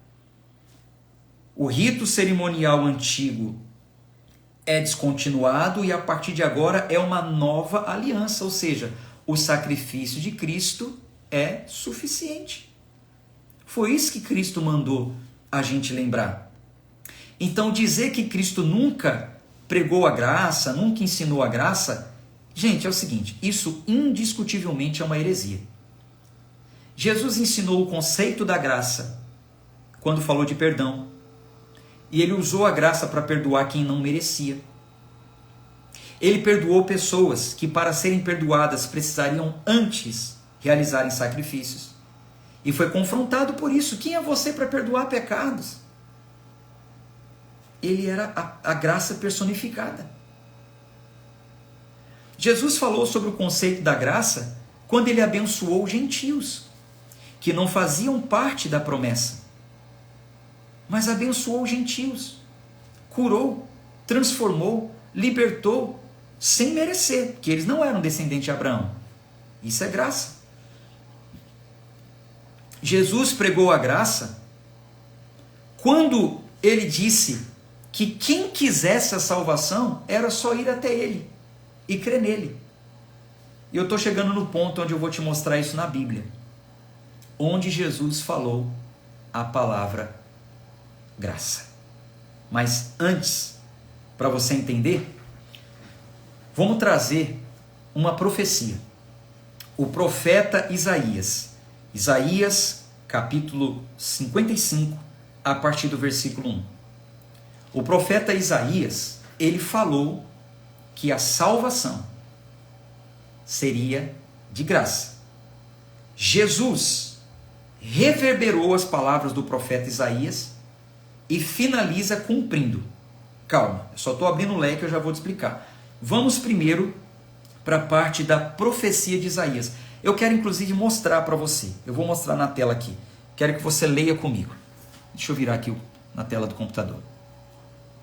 O rito cerimonial antigo é descontinuado e a partir de agora é uma nova aliança, ou seja, o sacrifício de Cristo é suficiente. Foi isso que Cristo mandou a gente lembrar. Então dizer que Cristo nunca pregou a graça, nunca ensinou a graça, gente, é o seguinte, isso indiscutivelmente é uma heresia. Jesus ensinou o conceito da graça quando falou de perdão. E ele usou a graça para perdoar quem não merecia. Ele perdoou pessoas que, para serem perdoadas, precisariam antes realizarem sacrifícios. E foi confrontado por isso. Quem é você para perdoar pecados? Ele era a graça personificada. Jesus falou sobre o conceito da graça quando ele abençoou os gentios, que não faziam parte da promessa. Mas abençoou os gentios, curou, transformou, libertou, sem merecer, porque eles não eram descendentes de Abraão. Isso é graça. Jesus pregou a graça quando ele disse que quem quisesse a salvação era só ir até ele e crer nele. E eu estou chegando no ponto onde eu vou te mostrar isso na Bíblia, onde Jesus falou a palavra graça. Mas antes, para você entender, vamos trazer uma profecia. O profeta Isaías. Isaías, capítulo 55, a partir do versículo 1. O profeta Isaías, ele falou que a salvação seria de graça. Jesus reverberou as palavras do profeta Isaías e finaliza cumprindo. Calma, eu só estou abrindo o leque, eu já vou te explicar. Vamos primeiro para a parte da profecia de Isaías. Eu quero inclusive mostrar para você. Eu vou mostrar na tela aqui. Quero que você leia comigo. Deixa eu virar aqui na tela do computador.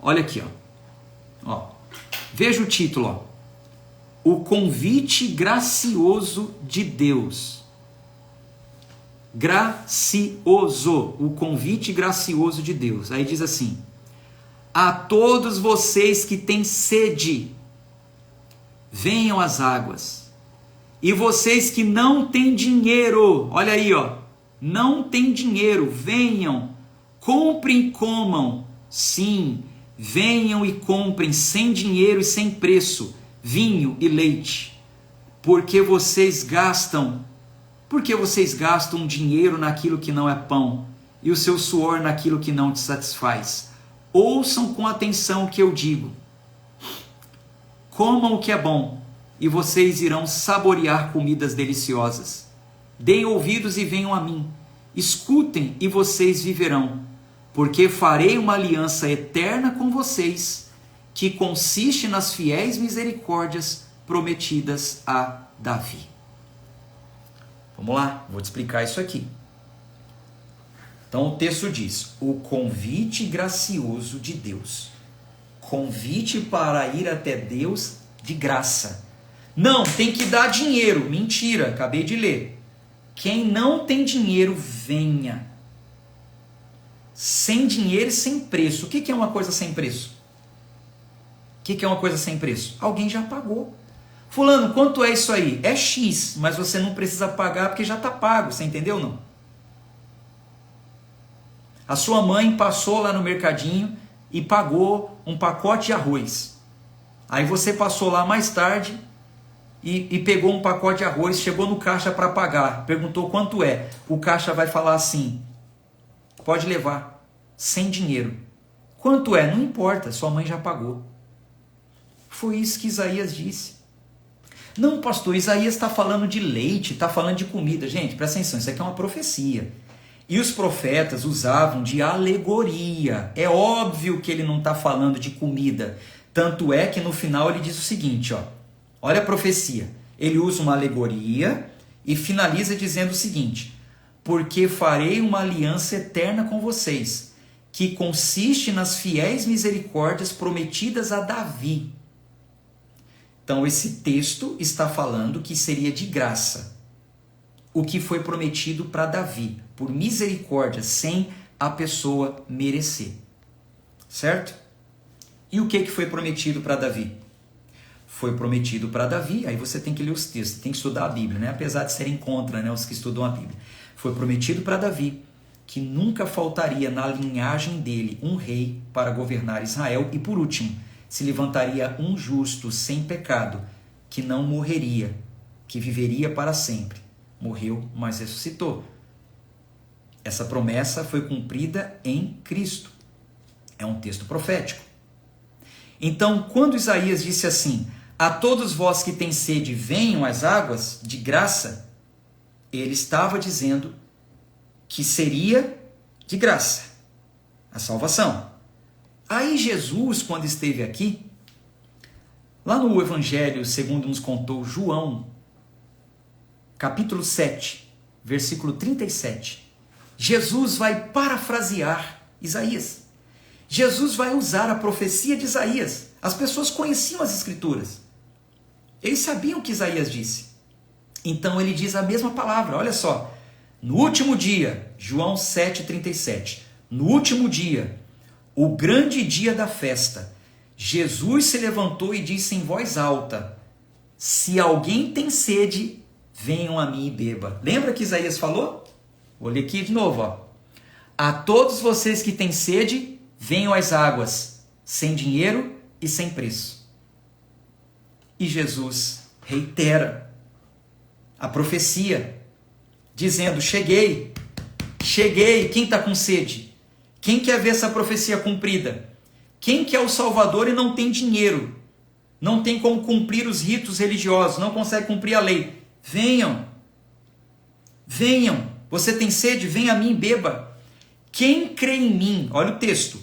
Olha aqui, ó. Veja o título, ó. O convite gracioso de Deus. Gracioso, o convite gracioso de Deus. Aí diz assim: a todos vocês que têm sede, venham às águas. E vocês que não têm dinheiro, olha aí, ó, não têm dinheiro, venham, comprem e comam. Sim, venham e comprem sem dinheiro e sem preço, vinho e leite. Porque vocês gastam dinheiro naquilo que não é pão e o seu suor naquilo que não te satisfaz. Ouçam com atenção o que eu digo. Comam o que é bom e vocês irão saborear comidas deliciosas. Deem ouvidos e venham a mim. Escutem e vocês viverão, porque farei uma aliança eterna com vocês, que consiste nas fiéis misericórdias prometidas a Davi. Vamos lá, vou te explicar isso aqui. Então o texto diz: o convite gracioso de Deus. Convite para ir até Deus de graça. Não, tem que dar dinheiro. Mentira, acabei de ler. Quem não tem dinheiro, venha. Sem dinheiro e sem preço. O que é uma coisa sem preço? O que é uma coisa sem preço? Alguém já pagou. Fulano, quanto é isso aí? É X, mas você não precisa pagar porque já está pago. Você entendeu não? A sua mãe passou lá no mercadinho e pagou um pacote de arroz. Aí você passou lá mais tarde e pegou um pacote de arroz, chegou no caixa para pagar, perguntou quanto é. O caixa vai falar assim: pode levar, sem dinheiro. Quanto é? Não importa, sua mãe já pagou. Foi isso que Isaías disse. Não, pastor, Isaías está falando de leite, está falando de comida. Gente, presta atenção, isso aqui é uma profecia. E os profetas usavam de alegoria. É óbvio que ele não está falando de comida. Tanto é que no final ele diz o seguinte, ó. Olha a profecia. Ele usa uma alegoria e finaliza dizendo o seguinte: porque farei uma aliança eterna com vocês, que consiste nas fiéis misericórdias prometidas a Davi. Então esse texto está falando que seria de graça o que foi prometido para Davi, por misericórdia, sem a pessoa merecer. Certo? E o que foi prometido para Davi? Foi prometido para Davi, aí você tem que ler os textos, tem que estudar a Bíblia, né? Apesar de serem contra, né, os que estudam a Bíblia. Foi prometido para Davi que nunca faltaria na linhagem dele um rei para governar Israel. E por último, se levantaria um justo sem pecado, que não morreria, que viveria para sempre. Morreu, mas ressuscitou. Essa promessa foi cumprida em Cristo. É um texto profético. Então, quando Isaías disse assim: a todos vós que têm sede, venham às águas de graça, ele estava dizendo que seria de graça a salvação. Aí Jesus, quando esteve aqui, lá no Evangelho, segundo nos contou João, capítulo 7, versículo 37, Jesus vai parafrasear Isaías. Jesus vai usar a profecia de Isaías. As pessoas conheciam as Escrituras. Eles sabiam o que Isaías disse. Então ele diz a mesma palavra, olha só. No último dia, João 7,37, no último dia, o grande dia da festa, Jesus se levantou e disse em voz alta: se alguém tem sede, venham a mim e beba. Lembra que Isaías falou? Vou ler aqui de novo. Ó. A todos vocês que têm sede, venham às águas, sem dinheiro e sem preço. E Jesus reitera a profecia, dizendo: cheguei, quem está com sede? Quem quer ver essa profecia cumprida? Quem quer o Salvador e não tem dinheiro? Não tem como cumprir os ritos religiosos, não consegue cumprir a lei? Venham, venham, você tem sede? Venha a mim e beba. Quem crê em mim, olha o texto,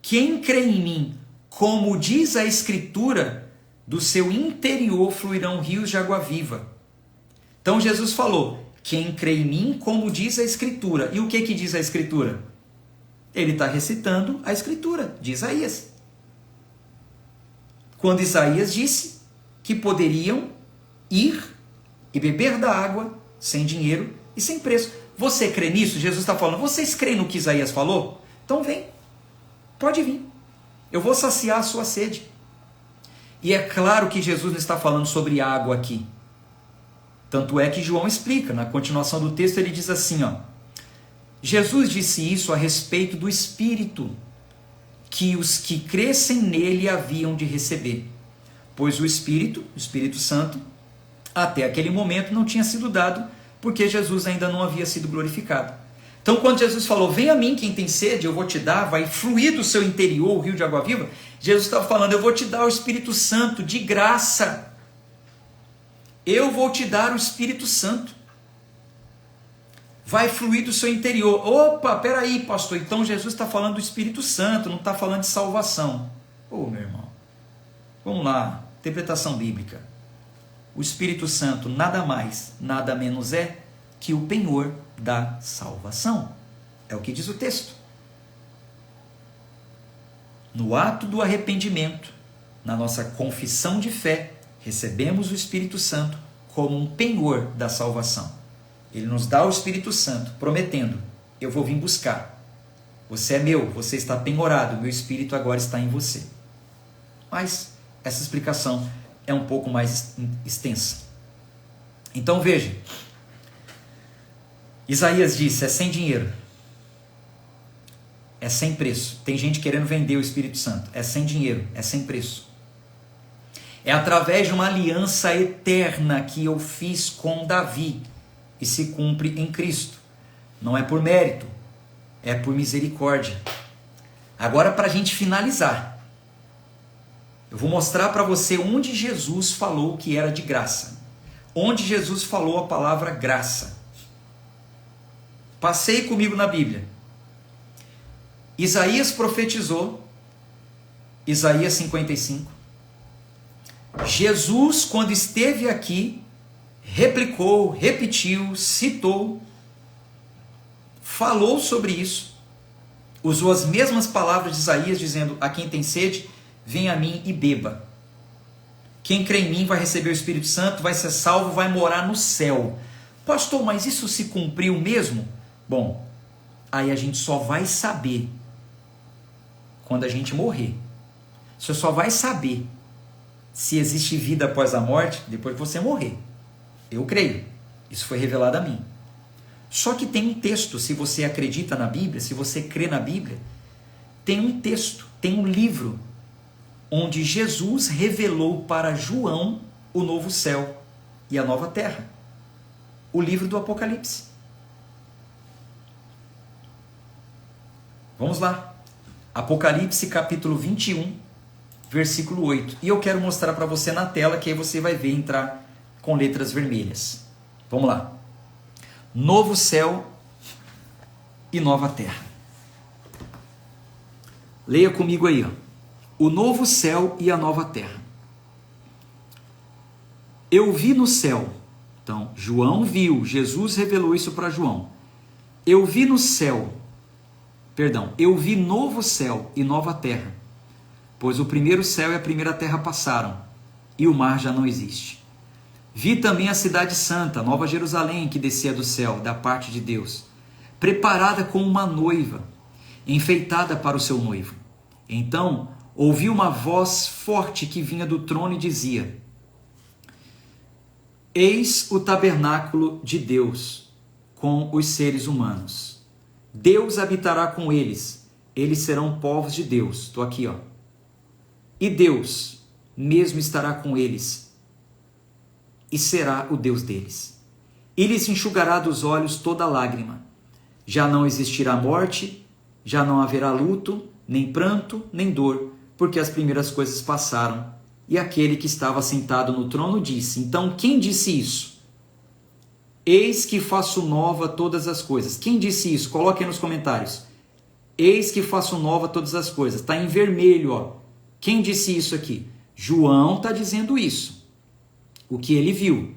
quem crê em mim, como diz a Escritura, do seu interior fluirão rios de água viva. Então Jesus falou: quem crê em mim, como diz a Escritura. E o que diz a Escritura? Ele está recitando a Escritura de Isaías. Quando Isaías disse que poderiam ir e beber da água sem dinheiro e sem preço. Você crê nisso? Jesus está falando: vocês creem no que Isaías falou? Então vem, pode vir. Eu vou saciar a sua sede. E é claro que Jesus não está falando sobre água aqui. Tanto é que João explica, na continuação do texto ele diz assim, ó: Jesus disse isso a respeito do Espírito, que os que crescem nele haviam de receber. Pois o Espírito Santo, até aquele momento não tinha sido dado, porque Jesus ainda não havia sido glorificado. Então quando Jesus falou: vem a mim quem tem sede, eu vou te dar, vai fluir do seu interior o rio de água viva, Jesus estava falando: eu vou te dar o Espírito Santo de graça. Eu vou te dar o Espírito Santo. Vai fluir do seu interior. Opa, peraí, pastor, então Jesus está falando do Espírito Santo, não está falando de salvação. Ô, meu irmão, vamos lá, interpretação bíblica. O Espírito Santo nada mais, nada menos é que o penhor da salvação. É o que diz o texto. No ato do arrependimento, na nossa confissão de fé, recebemos o Espírito Santo como um penhor da salvação. Ele nos dá o Espírito Santo, prometendo: eu vou vir buscar. Você é meu, você está penhorado, meu Espírito agora está em você. Mas essa explicação é um pouco mais extensa. Então veja, Isaías disse: é sem dinheiro, é sem preço. Tem gente querendo vender o Espírito Santo. É sem dinheiro, é sem preço. É através de uma aliança eterna que eu fiz com Davi e se cumpre em Cristo. Não é por mérito, é por misericórdia. Agora, para a gente finalizar, eu vou mostrar para você onde Jesus falou que era de graça. Onde Jesus falou a palavra graça. Passeie comigo na Bíblia. Isaías profetizou, Isaías 55. Jesus, quando esteve aqui, replicou, repetiu, citou, falou sobre isso, usou as mesmas palavras de Isaías, dizendo: a quem tem sede, venha a mim e beba. Quem crê em mim vai receber o Espírito Santo, vai ser salvo, vai morar no céu. Pastor, mas isso se cumpriu mesmo? Bom, aí a gente só vai saber quando a gente morrer. Você só vai saber se existe vida após a morte depois que você morrer. Eu creio. Isso foi revelado a mim. Só que tem um texto, se você acredita na Bíblia, se você crê na Bíblia, tem um texto, tem um livro, onde Jesus revelou para João o novo céu e a nova terra. O livro do Apocalipse. Vamos lá. Apocalipse capítulo 21, versículo 8. E eu quero mostrar para você na tela, que aí você vai ver entrar com letras vermelhas. Vamos lá. Novo céu e nova terra. Leia comigo aí, ó. O novo céu e a nova terra. Eu vi no céu. Então, João viu, Jesus revelou isso para João. Eu vi no céu, eu vi novo céu e nova terra, pois o primeiro céu e a primeira terra passaram, e o mar já não existe. Vi também a cidade santa, Nova Jerusalém, que descia do céu, da parte de Deus, preparada como uma noiva, enfeitada para o seu noivo. Então, ouvi uma voz forte que vinha do trono e dizia: Eis o tabernáculo de Deus com os seres humanos. Deus habitará com eles. Eles serão povos de Deus. Estou aqui, ó. E Deus mesmo estará com eles e será o Deus deles. E lhes enxugará dos olhos toda lágrima. Já não existirá morte, já não haverá luto, nem pranto, nem dor, porque as primeiras coisas passaram. E aquele que estava sentado no trono disse: Então, quem disse isso? Eis que faço nova todas as coisas. Quem disse isso? Coloque aí nos comentários. Eis que faço nova todas as coisas. Está em vermelho, ó. Quem disse isso aqui? João está dizendo isso. O que ele viu?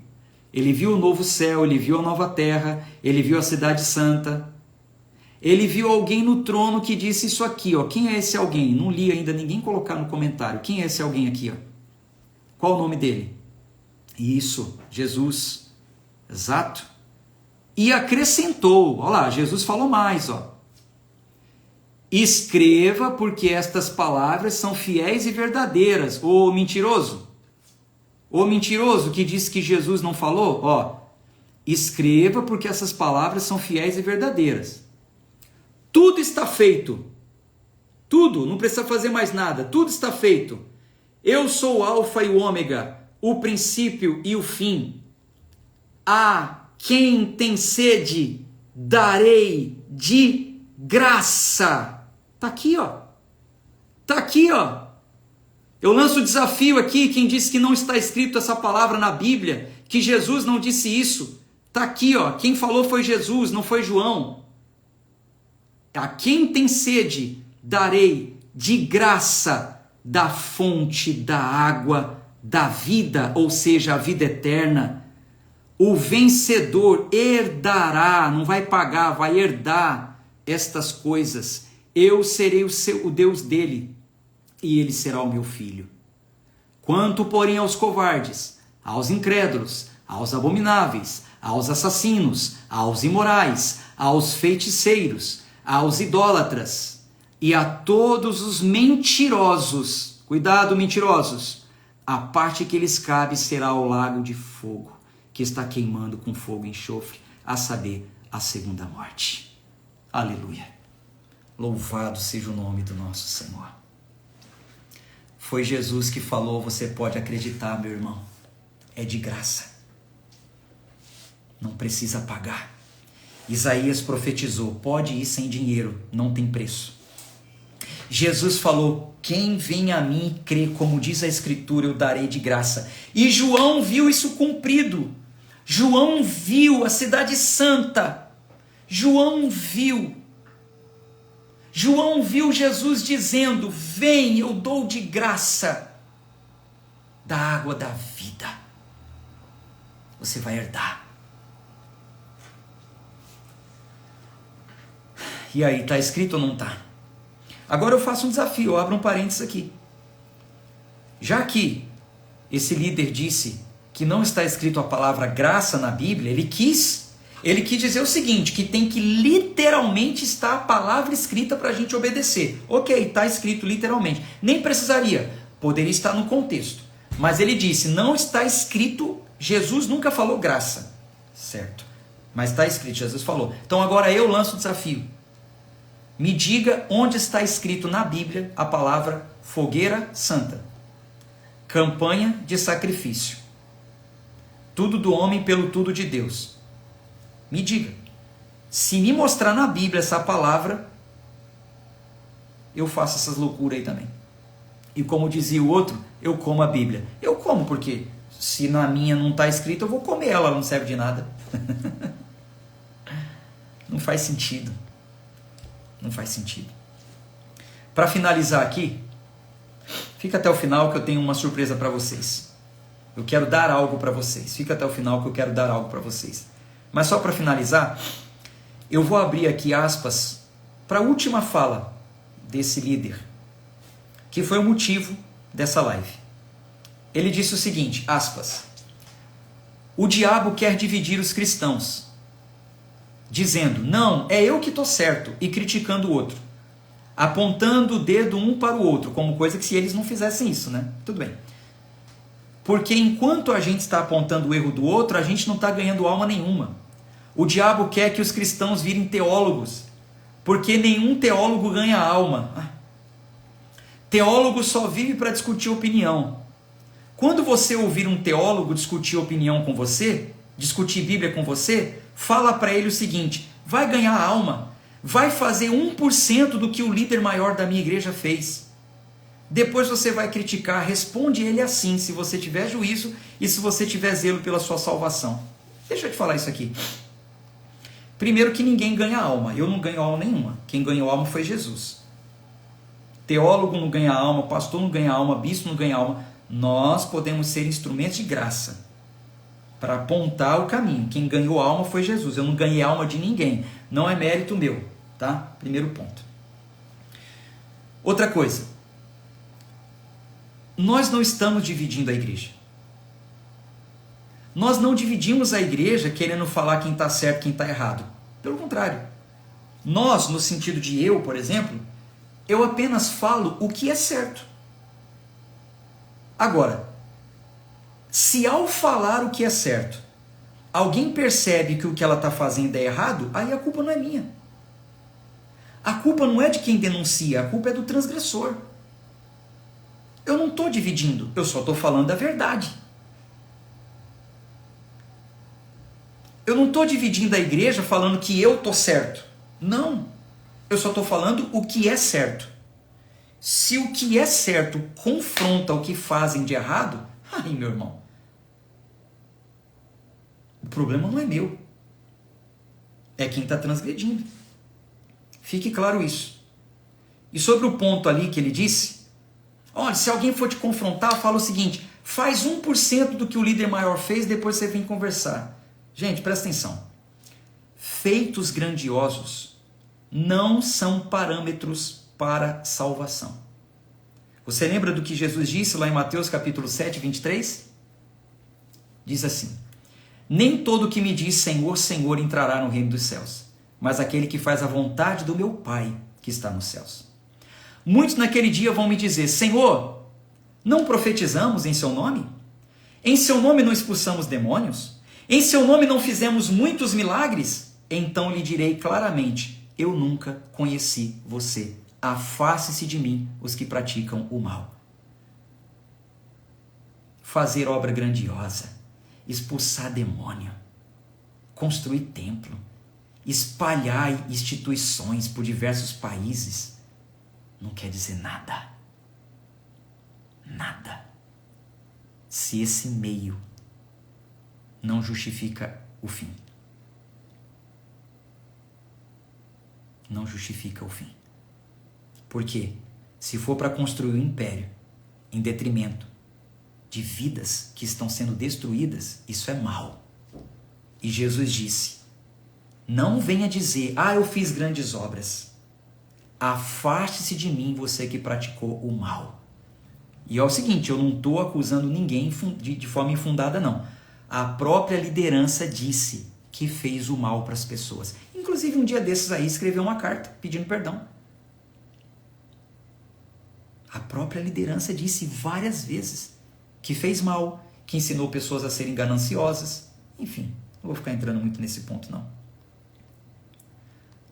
Ele viu o novo céu, ele viu a nova terra, ele viu a cidade santa. Ele viu alguém no trono que disse isso aqui, ó. Quem é esse alguém? Não li ainda, ninguém colocar no comentário. Quem é esse alguém aqui, ó? Qual o nome dele? Isso, Jesus. Exato. E acrescentou, olha lá, Jesus falou mais, ó. Escreva, porque estas palavras são fiéis e verdadeiras. Ô mentiroso! Ô mentiroso que disse que Jesus não falou, ó. Escreva, porque essas palavras são fiéis e verdadeiras. Tudo está feito. Tudo, não precisa fazer mais nada. Tudo está feito. Eu sou o Alfa e o Ômega, o princípio e o fim. A quem tem sede, darei de graça. Está aqui, ó. Está aqui, ó. Eu lanço o desafio aqui, quem disse que não está escrito essa palavra na Bíblia, que Jesus não disse isso. Está aqui, ó. Quem falou foi Jesus, não foi João. A quem tem sede, darei de graça da fonte da água da vida, ou seja, a vida eterna. O vencedor herdará, não vai pagar, vai herdar estas coisas. Eu serei o Deus dele, e ele será o meu filho. Quanto, porém, aos covardes, aos incrédulos, aos abomináveis, aos assassinos, aos imorais, aos feiticeiros, aos idólatras, e a todos os mentirosos, cuidado mentirosos, a parte que lhes cabe será o lago de fogo, que está queimando com fogo e enxofre, a saber, a segunda morte. Aleluia. Louvado seja o nome do nosso Senhor. Foi Jesus que falou, você pode acreditar, meu irmão. É de graça. Não precisa pagar. Isaías profetizou, pode ir sem dinheiro, não tem preço. Jesus falou, quem vem a mim e crê, como diz a Escritura, eu darei de graça. E João viu isso cumprido. João viu a cidade santa. João viu Jesus dizendo, vem, eu dou de graça da água da vida. Você vai herdar. E aí, está escrito ou não está? Agora eu faço um desafio, eu abro um parênteses aqui. Já que esse líder disse que não está escrito a palavra graça na Bíblia, ele quis Ele quis dizer o seguinte, que tem que literalmente estar a palavra escrita para a gente obedecer. Ok, está escrito literalmente. Nem precisaria, poderia estar no contexto. Mas ele disse, não está escrito, Jesus nunca falou graça. Certo, mas está escrito, Jesus falou. Então agora eu lanço o desafio. Me diga onde está escrito na Bíblia a palavra fogueira santa. Campanha de sacrifício. Tudo do homem pelo tudo de Deus. Me diga. Se me mostrar na Bíblia essa palavra, eu faço essas loucuras aí também. E como dizia o outro, eu como a Bíblia. Eu como porque se na minha não está escrito, eu vou comer ela, ela não serve de nada. Não faz sentido. Não faz sentido. Para finalizar aqui, fica até o final que eu tenho uma surpresa para vocês. Eu quero dar algo para vocês. Fica até o final que eu quero dar algo para vocês. Mas só para finalizar, eu vou abrir aqui aspas para a última fala desse líder, que foi o motivo dessa live. Ele disse o seguinte, aspas, o diabo quer dividir os cristãos, dizendo, não, é eu que estou certo, e criticando o outro, apontando o dedo um para o outro, como coisa que se eles não fizessem isso, né? Tudo bem. Porque enquanto a gente está apontando o erro do outro, a gente não está ganhando alma nenhuma. O diabo quer que os cristãos virem teólogos, porque nenhum teólogo ganha alma. Teólogo só vive para discutir opinião. Quando você ouvir um teólogo discutir opinião com você, discutir Bíblia com você, fala para ele o seguinte, vai ganhar alma, vai fazer 1% do que o líder maior da minha igreja fez. Depois você vai criticar, responde ele assim, se você tiver juízo e se você tiver zelo pela sua salvação. Deixa eu te falar isso aqui. Primeiro que ninguém ganha alma, eu não ganho alma nenhuma. Quem ganhou alma foi Jesus. Teólogo não ganha alma, pastor não ganha alma, bispo não ganha alma. Nós podemos ser instrumentos de graça para apontar o caminho. Quem ganhou alma foi Jesus. Eu não ganhei alma de ninguém. Não é mérito meu, tá? Primeiro ponto. Outra coisa. Nós não estamos dividindo a igreja. Nós não dividimos a igreja querendo falar quem está certo e quem está errado. Pelo contrário. Nós, no sentido de eu, por exemplo, eu apenas falo o que é certo. Agora, se ao falar o que é certo, alguém percebe que o que ela está fazendo é errado, aí a culpa não é minha. A culpa não é de quem denuncia, a culpa é do transgressor. Eu não estou dividindo, eu só estou falando a verdade. Eu não estou dividindo a igreja falando que eu estou certo. Não, eu só estou falando o que é certo. Se o que é certo confronta o que fazem de errado, aí meu irmão, o problema não é meu. É quem está transgredindo. Fique claro isso. E sobre o ponto ali que ele disse, olha, se alguém for te confrontar, fala o seguinte, faz 1% do que o líder maior fez, depois você vem conversar. Gente, presta atenção. Feitos grandiosos não são parâmetros para salvação. Você lembra do que Jesus disse lá em Mateus capítulo 7, 23? Diz assim, nem todo que me diz Senhor, Senhor entrará no reino dos céus, mas aquele que faz a vontade do meu Pai que está nos céus. Muitos naquele dia vão me dizer, Senhor, não profetizamos em seu nome? Em seu nome não expulsamos demônios? Em seu nome não fizemos muitos milagres? Então lhe direi claramente, eu nunca conheci você. Afaste-se de mim os que praticam o mal. Fazer obra grandiosa, expulsar demônio, construir templo, espalhar instituições por diversos países, não quer dizer nada. Nada. Se esse meio não justifica o fim. Não justifica o fim. Por quê? Se for para construir um império em detrimento de vidas que estão sendo destruídas, isso é mal. E Jesus disse, não venha dizer, eu fiz grandes obras. Afaste-se de mim, você que praticou o mal. E é o seguinte, eu não estou acusando ninguém de forma infundada, não. A própria liderança disse, que fez o mal para as pessoas. Inclusive, um dia desses aí, escreveu uma carta pedindo perdão. A própria liderança disse várias vezes que fez mal, que ensinou pessoas a serem gananciosas. Enfim, não vou ficar entrando muito nesse ponto, não.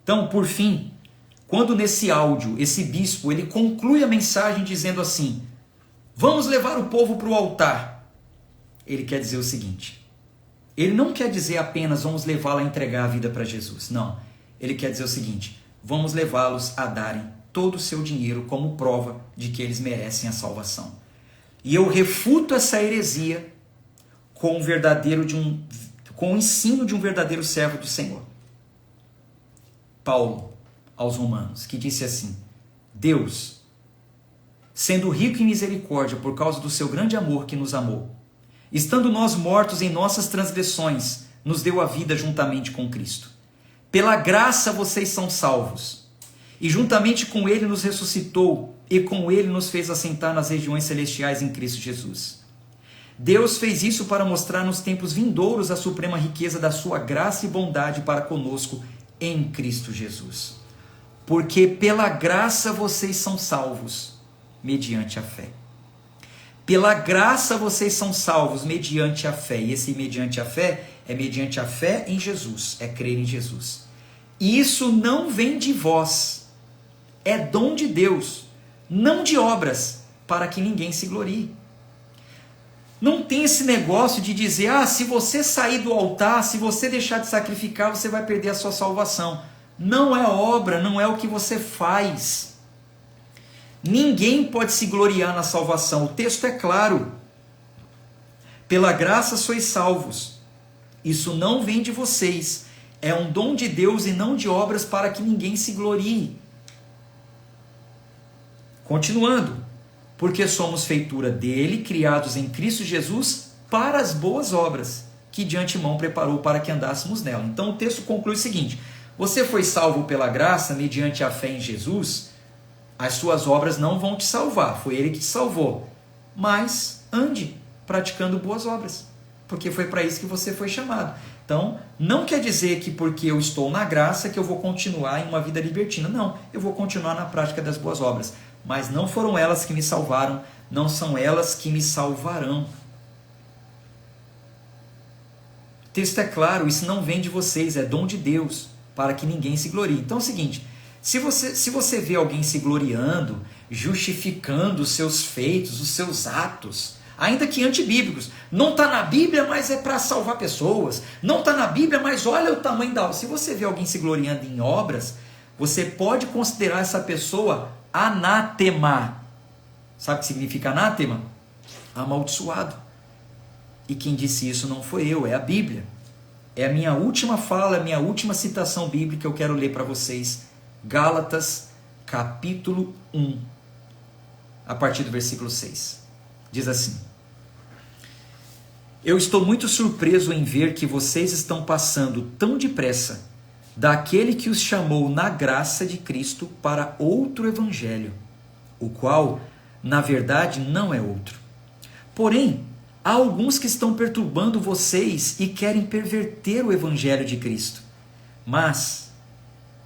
Então, por fim, quando nesse áudio, esse bispo, ele conclui a mensagem dizendo assim: vamos levar o povo para o altar. Ele quer dizer o seguinte: ele não quer dizer apenas vamos levá-lo a entregar a vida para Jesus. Não. Ele quer dizer o seguinte: vamos levá-los a darem todo o seu dinheiro como prova de que eles merecem a salvação. E eu refuto essa heresia com o ensino de um verdadeiro servo do Senhor. Paulo, aos Romanos, que disse assim: Deus, sendo rico em misericórdia por causa do seu grande amor que nos amou, estando nós mortos em nossas transgressões, nos deu a vida juntamente com Cristo. Pela graça vocês são salvos. E juntamente com ele nos ressuscitou, e com ele nos fez assentar nas regiões celestiais em Cristo Jesus. Deus fez isso para mostrar nos tempos vindouros a suprema riqueza da sua graça e bondade para conosco em Cristo Jesus. Porque pela graça vocês são salvos, mediante a fé. Pela graça vocês são salvos mediante a fé. E esse mediante a fé é mediante a fé em Jesus, é crer em Jesus. E isso não vem de vós, é dom de Deus, não de obras, para que ninguém se glorie. Não tem esse negócio de dizer, se você sair do altar, se você deixar de sacrificar, você vai perder a sua salvação. Não é obra, não é o que você faz. Ninguém pode se gloriar na salvação. O texto é claro. Pela graça sois salvos. Isso não vem de vocês. É um dom de Deus e não de obras para que ninguém se glorie. Continuando. Porque somos feitura dele, criados em Cristo Jesus, para as boas obras, que de antemão preparou para que andássemos nela. Então o texto conclui o seguinte: você foi salvo pela graça, mediante a fé em Jesus, as suas obras não vão te salvar, foi ele que te salvou. Mas ande praticando boas obras, porque foi para isso que você foi chamado. Então, não quer dizer que porque eu estou na graça que eu vou continuar em uma vida libertina. Não, eu vou continuar na prática das boas obras. Mas não foram elas que me salvaram, não são elas que me salvarão. O texto é claro, isso não vem de vocês, é dom de Deus, para que ninguém se glorie. Então é o seguinte, se você vê alguém se gloriando, justificando os seus feitos, os seus atos, ainda que antibíblicos, não está na Bíblia, mas é para salvar pessoas, não está na Bíblia, mas olha o tamanho da obra. Se você vê alguém se gloriando em obras, você pode considerar essa pessoa anátema. Sabe o que significa anátema? Amaldiçoado. E quem disse isso não foi eu, é a Bíblia. É a minha última fala, a minha última citação bíblica que eu quero ler para vocês. Gálatas, capítulo 1, a partir do versículo 6. Diz assim: eu estou muito surpreso em ver que vocês estão passando tão depressa daquele que os chamou na graça de Cristo para outro evangelho, o qual, na verdade, não é outro. Porém, há alguns que estão perturbando vocês e querem perverter o evangelho de Cristo. Mas,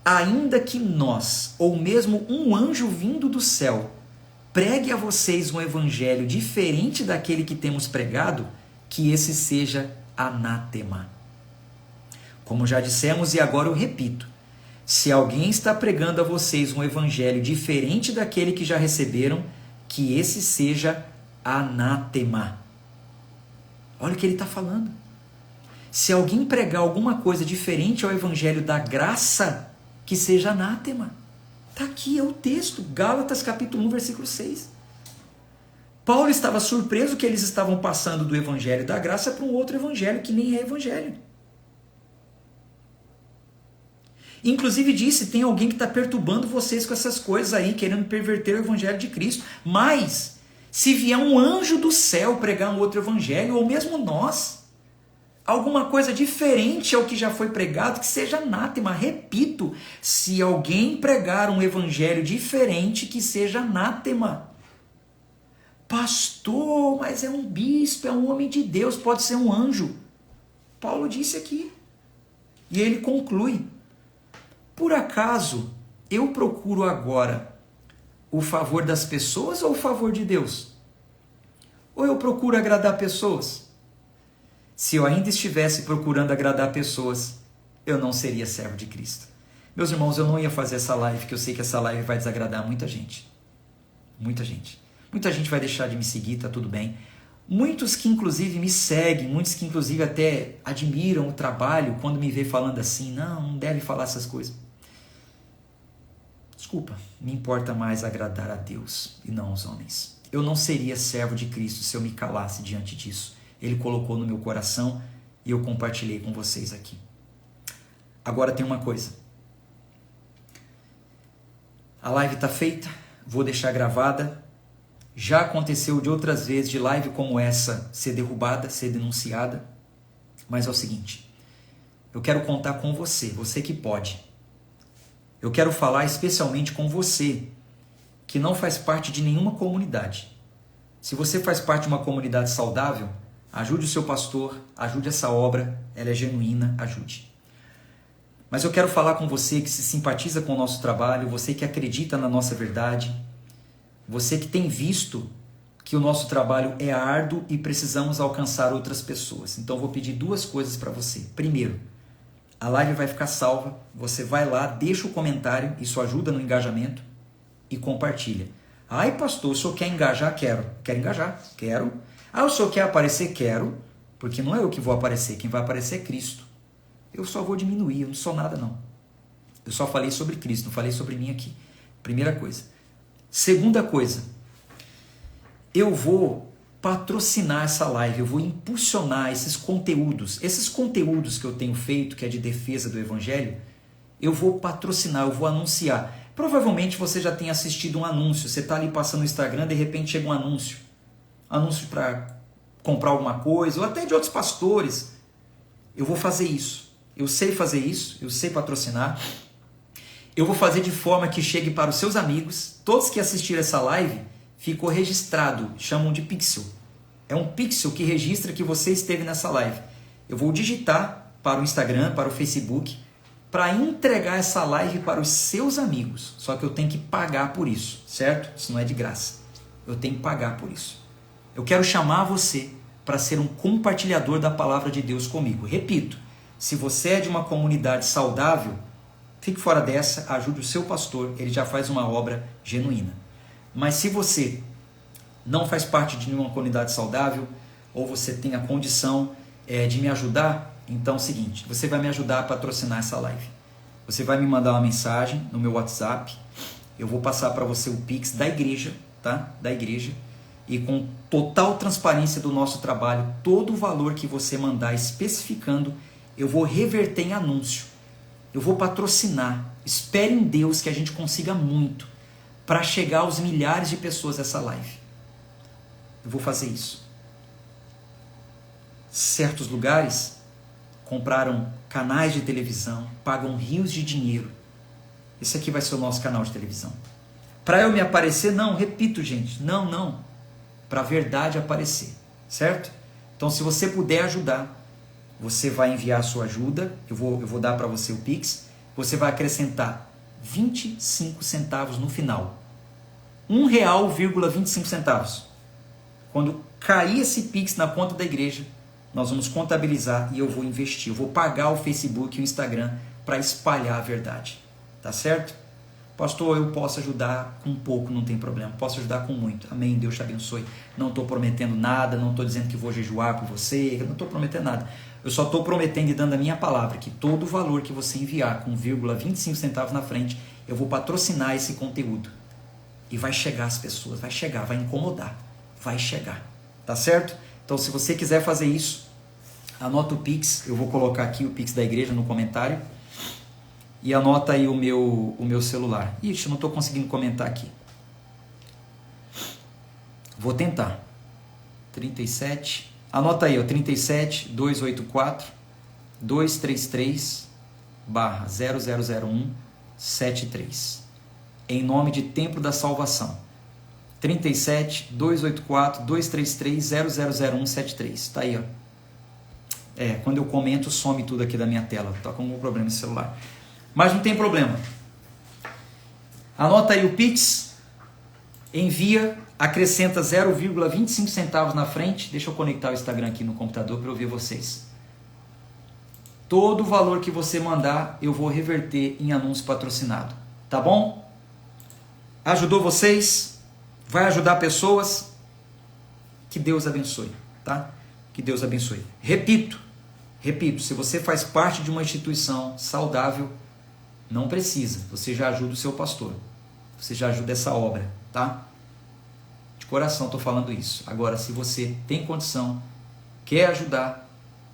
ainda que nós, ou mesmo um anjo vindo do céu, pregue a vocês um evangelho diferente daquele que temos pregado, que esse seja anátema. Como já dissemos e agora eu repito, se alguém está pregando a vocês um evangelho diferente daquele que já receberam, que esse seja anátema. Olha o que ele está falando. Se alguém pregar alguma coisa diferente ao evangelho da graça, que seja anátema. Está aqui, é o texto, Gálatas capítulo 1, versículo 6. Paulo estava surpreso que eles estavam passando do evangelho da graça para um outro evangelho que nem é evangelho. Inclusive disse, tem alguém que está perturbando vocês com essas coisas aí, querendo perverter o evangelho de Cristo. Mas, se vier um anjo do céu pregar um outro evangelho, ou mesmo nós, alguma coisa diferente ao que já foi pregado, que seja anátema. Repito, se alguém pregar um evangelho diferente, que seja anátema. Pastor, mas é um bispo, é um homem de Deus, pode ser um anjo. Paulo disse aqui. E ele conclui: por acaso eu procuro agora o favor das pessoas ou o favor de Deus? Ou eu procuro agradar pessoas? Se eu ainda estivesse procurando agradar pessoas, eu não seria servo de Cristo. Meus irmãos, eu não ia fazer essa live, que eu sei que essa live vai desagradar muita gente. Muita gente. Muita gente vai deixar de me seguir, tá tudo bem. Muitos que inclusive me seguem, muitos que inclusive até admiram o trabalho, quando me vê falando assim, não deve falar essas coisas. Desculpa, me importa mais agradar a Deus e não aos homens. Eu não seria servo de Cristo se eu me calasse diante disso. Ele colocou no meu coração e eu compartilhei com vocês aqui. Agora tem uma coisa. A live está feita, vou deixar gravada. Já aconteceu de outras vezes de live como essa ser derrubada, ser denunciada. Mas é o seguinte, eu quero contar com você, você que pode. Eu quero falar especialmente com você que não faz parte de nenhuma comunidade. Se você faz parte de uma comunidade saudável, ajude o seu pastor, ajude essa obra, ela é genuína, ajude. Mas eu quero falar com você que se simpatiza com o nosso trabalho, você que acredita na nossa verdade, você que tem visto que o nosso trabalho é árduo e precisamos alcançar outras pessoas. Então eu vou pedir duas coisas para você. Primeiro, a live vai ficar salva, você vai lá, deixa o comentário, isso ajuda no engajamento e compartilha. Ai pastor, o senhor quer engajar? Quero. Quero engajar? Quero. Ah, o senhor quer aparecer? Quero. Porque não é eu que vou aparecer, quem vai aparecer é Cristo. Eu só vou diminuir, eu não sou nada não. Eu só falei sobre Cristo, não falei sobre mim aqui. Primeira coisa. Segunda coisa, eu vou patrocinar essa live, eu vou impulsionar esses conteúdos que eu tenho feito, que é de defesa do Evangelho, eu vou patrocinar, eu vou anunciar. Provavelmente você já tem assistido um anúncio, você está ali passando no Instagram, de repente chega um anúncio para comprar alguma coisa, ou até de outros pastores. Eu vou fazer isso, eu sei fazer isso, eu sei patrocinar. Eu vou fazer de forma que chegue para os seus amigos, todos que assistiram essa live, ficou registrado, chamam de pixel. É um pixel que registra que você esteve nessa live. Eu vou digitar para o Instagram, para o Facebook, para entregar essa live para os seus amigos. Só que eu tenho que pagar por isso, certo? Isso não é de graça. Eu tenho que pagar por isso. Eu quero chamar você para ser um compartilhador da palavra de Deus comigo. Repito, se você é de uma comunidade saudável, fique fora dessa, ajude o seu pastor, ele já faz uma obra genuína. Mas se você não faz parte de nenhuma comunidade saudável, ou você tem a condição de me ajudar, então é o seguinte, você vai me ajudar a patrocinar essa live. Você vai me mandar uma mensagem no meu WhatsApp, eu vou passar para você o Pix da igreja, tá? Da igreja, e com total transparência do nosso trabalho, todo o valor que você mandar especificando, eu vou reverter em anúncio. Eu vou patrocinar. Espere em Deus que a gente consiga muito para chegar aos milhares de pessoas essa live. Eu vou fazer isso. Certos lugares compraram canais de televisão, pagam rios de dinheiro. Esse aqui vai ser o nosso canal de televisão. Para eu me aparecer, não, repito, gente, não. Para a verdade aparecer, certo? Então, se você puder ajudar, você vai enviar a sua ajuda, eu vou dar para você o Pix, você vai acrescentar 25 centavos no final. R$1,25. Quando cair esse Pix na conta da igreja, nós vamos contabilizar e eu vou investir. Eu vou pagar o Facebook e o Instagram para espalhar a verdade. Tá certo? Pastor, eu posso ajudar com pouco, não tem problema. Posso ajudar com muito. Amém, Deus te abençoe. Não estou prometendo nada, não estou dizendo que vou jejuar por você, eu não estou prometendo nada. Eu só estou prometendo e dando a minha palavra que todo o valor que você enviar com 25 centavos na frente, eu vou patrocinar esse conteúdo. E vai chegar às pessoas, vai chegar, vai incomodar, vai chegar. Tá certo? Então, se você quiser fazer isso, anota o Pix, eu vou colocar aqui o Pix da igreja no comentário. E anota aí o meu celular. Ixi, eu não estou conseguindo comentar aqui. Vou tentar. 37. Anota aí, ó, 37 284 233 /0001 73. Em nome de Templo da Salvação. 37 284 233 0001 73. Tá aí, ó. Quando eu comento, some tudo aqui da minha tela. Tá com algum problema no celular. Mas não tem problema. Anota aí o Pix. Envia, acrescenta 0,25 centavos na frente. Deixa eu conectar o Instagram aqui no computador para eu ver vocês. Todo o valor que você mandar, eu vou reverter em anúncio patrocinado. Tá bom? Ajudou vocês? Vai ajudar pessoas? Que Deus abençoe, tá? Que Deus abençoe. Repito, se você faz parte de uma instituição saudável, não precisa. Você já ajuda o seu pastor. Você já ajuda essa obra, tá? De coração estou falando isso. Agora, se você tem condição, quer ajudar,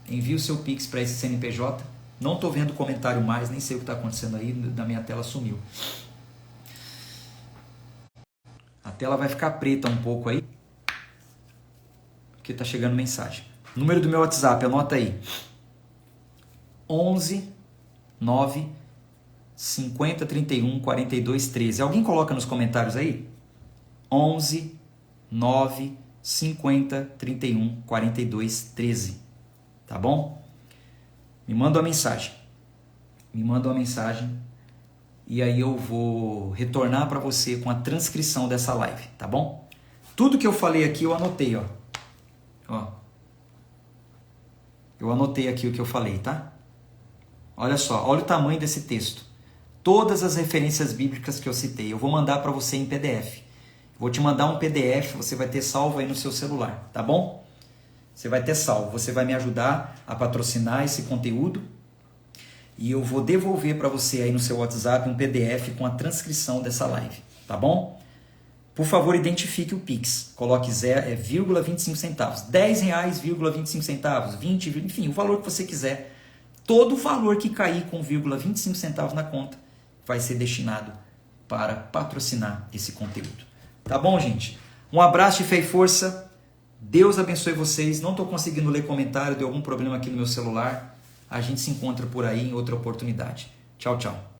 envie o seu Pix para esse CNPJ. Não estou vendo comentário mais, nem sei o que está acontecendo aí, da minha tela sumiu. A tela vai ficar preta um pouco aí, porque está chegando mensagem. Número do meu WhatsApp, anota aí. 11 9 50 31 42 13. Alguém coloca nos comentários aí? 11 9 50 31 42 13. Tá bom? Me manda uma mensagem. E aí eu vou retornar para você com a transcrição dessa live, tá bom? Tudo que eu falei aqui eu anotei, ó. Eu anotei aqui o que eu falei, tá? Olha só, olha o tamanho desse texto. Todas as referências bíblicas que eu citei, eu vou mandar para você em PDF. Vou te mandar um PDF, você vai ter salvo aí no seu celular, tá bom? Você vai ter salvo, você vai me ajudar a patrocinar esse conteúdo e eu vou devolver para você aí no seu WhatsApp um PDF com a transcrição dessa live, tá bom? Por favor, identifique o Pix, coloque 0,25 centavos, R$10,25, 20, enfim, o valor que você quiser. Todo o valor que cair com 0,25 centavos na conta vai ser destinado para patrocinar esse conteúdo. Tá bom, gente? Um abraço de fé e força. Deus abençoe vocês. Não estou conseguindo ler comentário, deu algum problema aqui no meu celular. A gente se encontra por aí em outra oportunidade. Tchau, tchau.